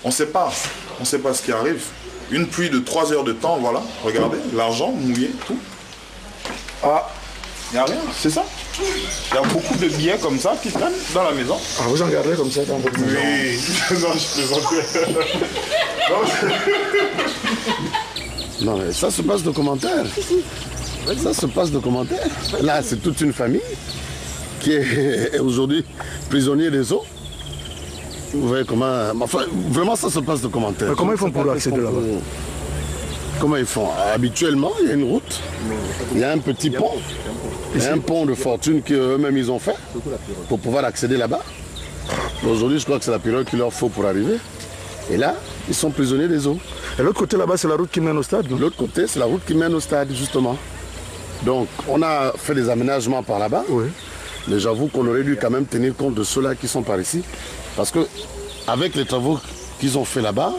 On ne sait pas. On ne sait pas ce qui arrive. Une pluie de 3 heures de temps, voilà, regardez, l'argent mouillé, tout. Ah, il n'y a rien, c'est ça. Il y a beaucoup de billets comme ça qui traînent dans la maison. Ah, vous en gardez comme ça dans votre maison? Oui, non, je plaisante. Non, mais ça se passe de commentaires. Ça se passe de commentaires. Là, c'est toute une famille qui est aujourd'hui prisonnier des eaux. Vous voyez comment... Enfin, vraiment, ça se passe de commentaires. Mais comment ils font pour accéder là-bas? Comment ils font? Habituellement, il y a une route, il y a un petit pont. Il y a un pont de fortune qu'eux-mêmes ils ont fait pour pouvoir accéder là-bas. Aujourd'hui, je crois que c'est la pirogue qu'il leur faut pour arriver. Et là, ils sont prisonniers des eaux. Et l'autre côté là-bas, c'est la route qui mène au stade? L'autre côté, c'est la route qui mène au stade, justement. Donc, on a fait des aménagements par là-bas. Oui. Mais j'avoue qu'on aurait dû quand même tenir compte de ceux-là qui sont par ici. Parce que avec les travaux qu'ils ont fait là-bas,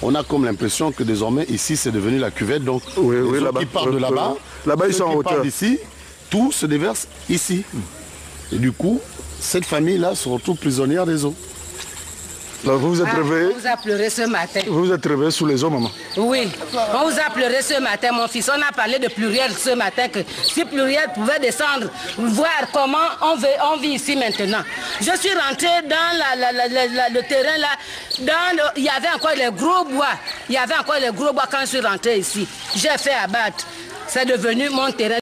on a comme l'impression que désormais ici c'est devenu la cuvette. Donc les eaux qui partent de là-bas, là-bas ils sont en hauteur. Ici, tout se déverse ici. Et du coup, cette famille-là se retrouve prisonnière des eaux. Donc vous vous êtes réveillé? On vous a pleuré ce matin. Vous vous êtes réveillé sous les eaux, maman? Oui, on vous a pleuré ce matin, mon fils. On a parlé de Pluriel ce matin, que si Pluriel pouvait descendre, voir comment on vit ici maintenant. Je suis rentrée dans le terrain là, il y avait encore les gros bois. Il y avait encore les gros bois quand je suis rentrée ici. J'ai fait abattre. C'est devenu mon terrain.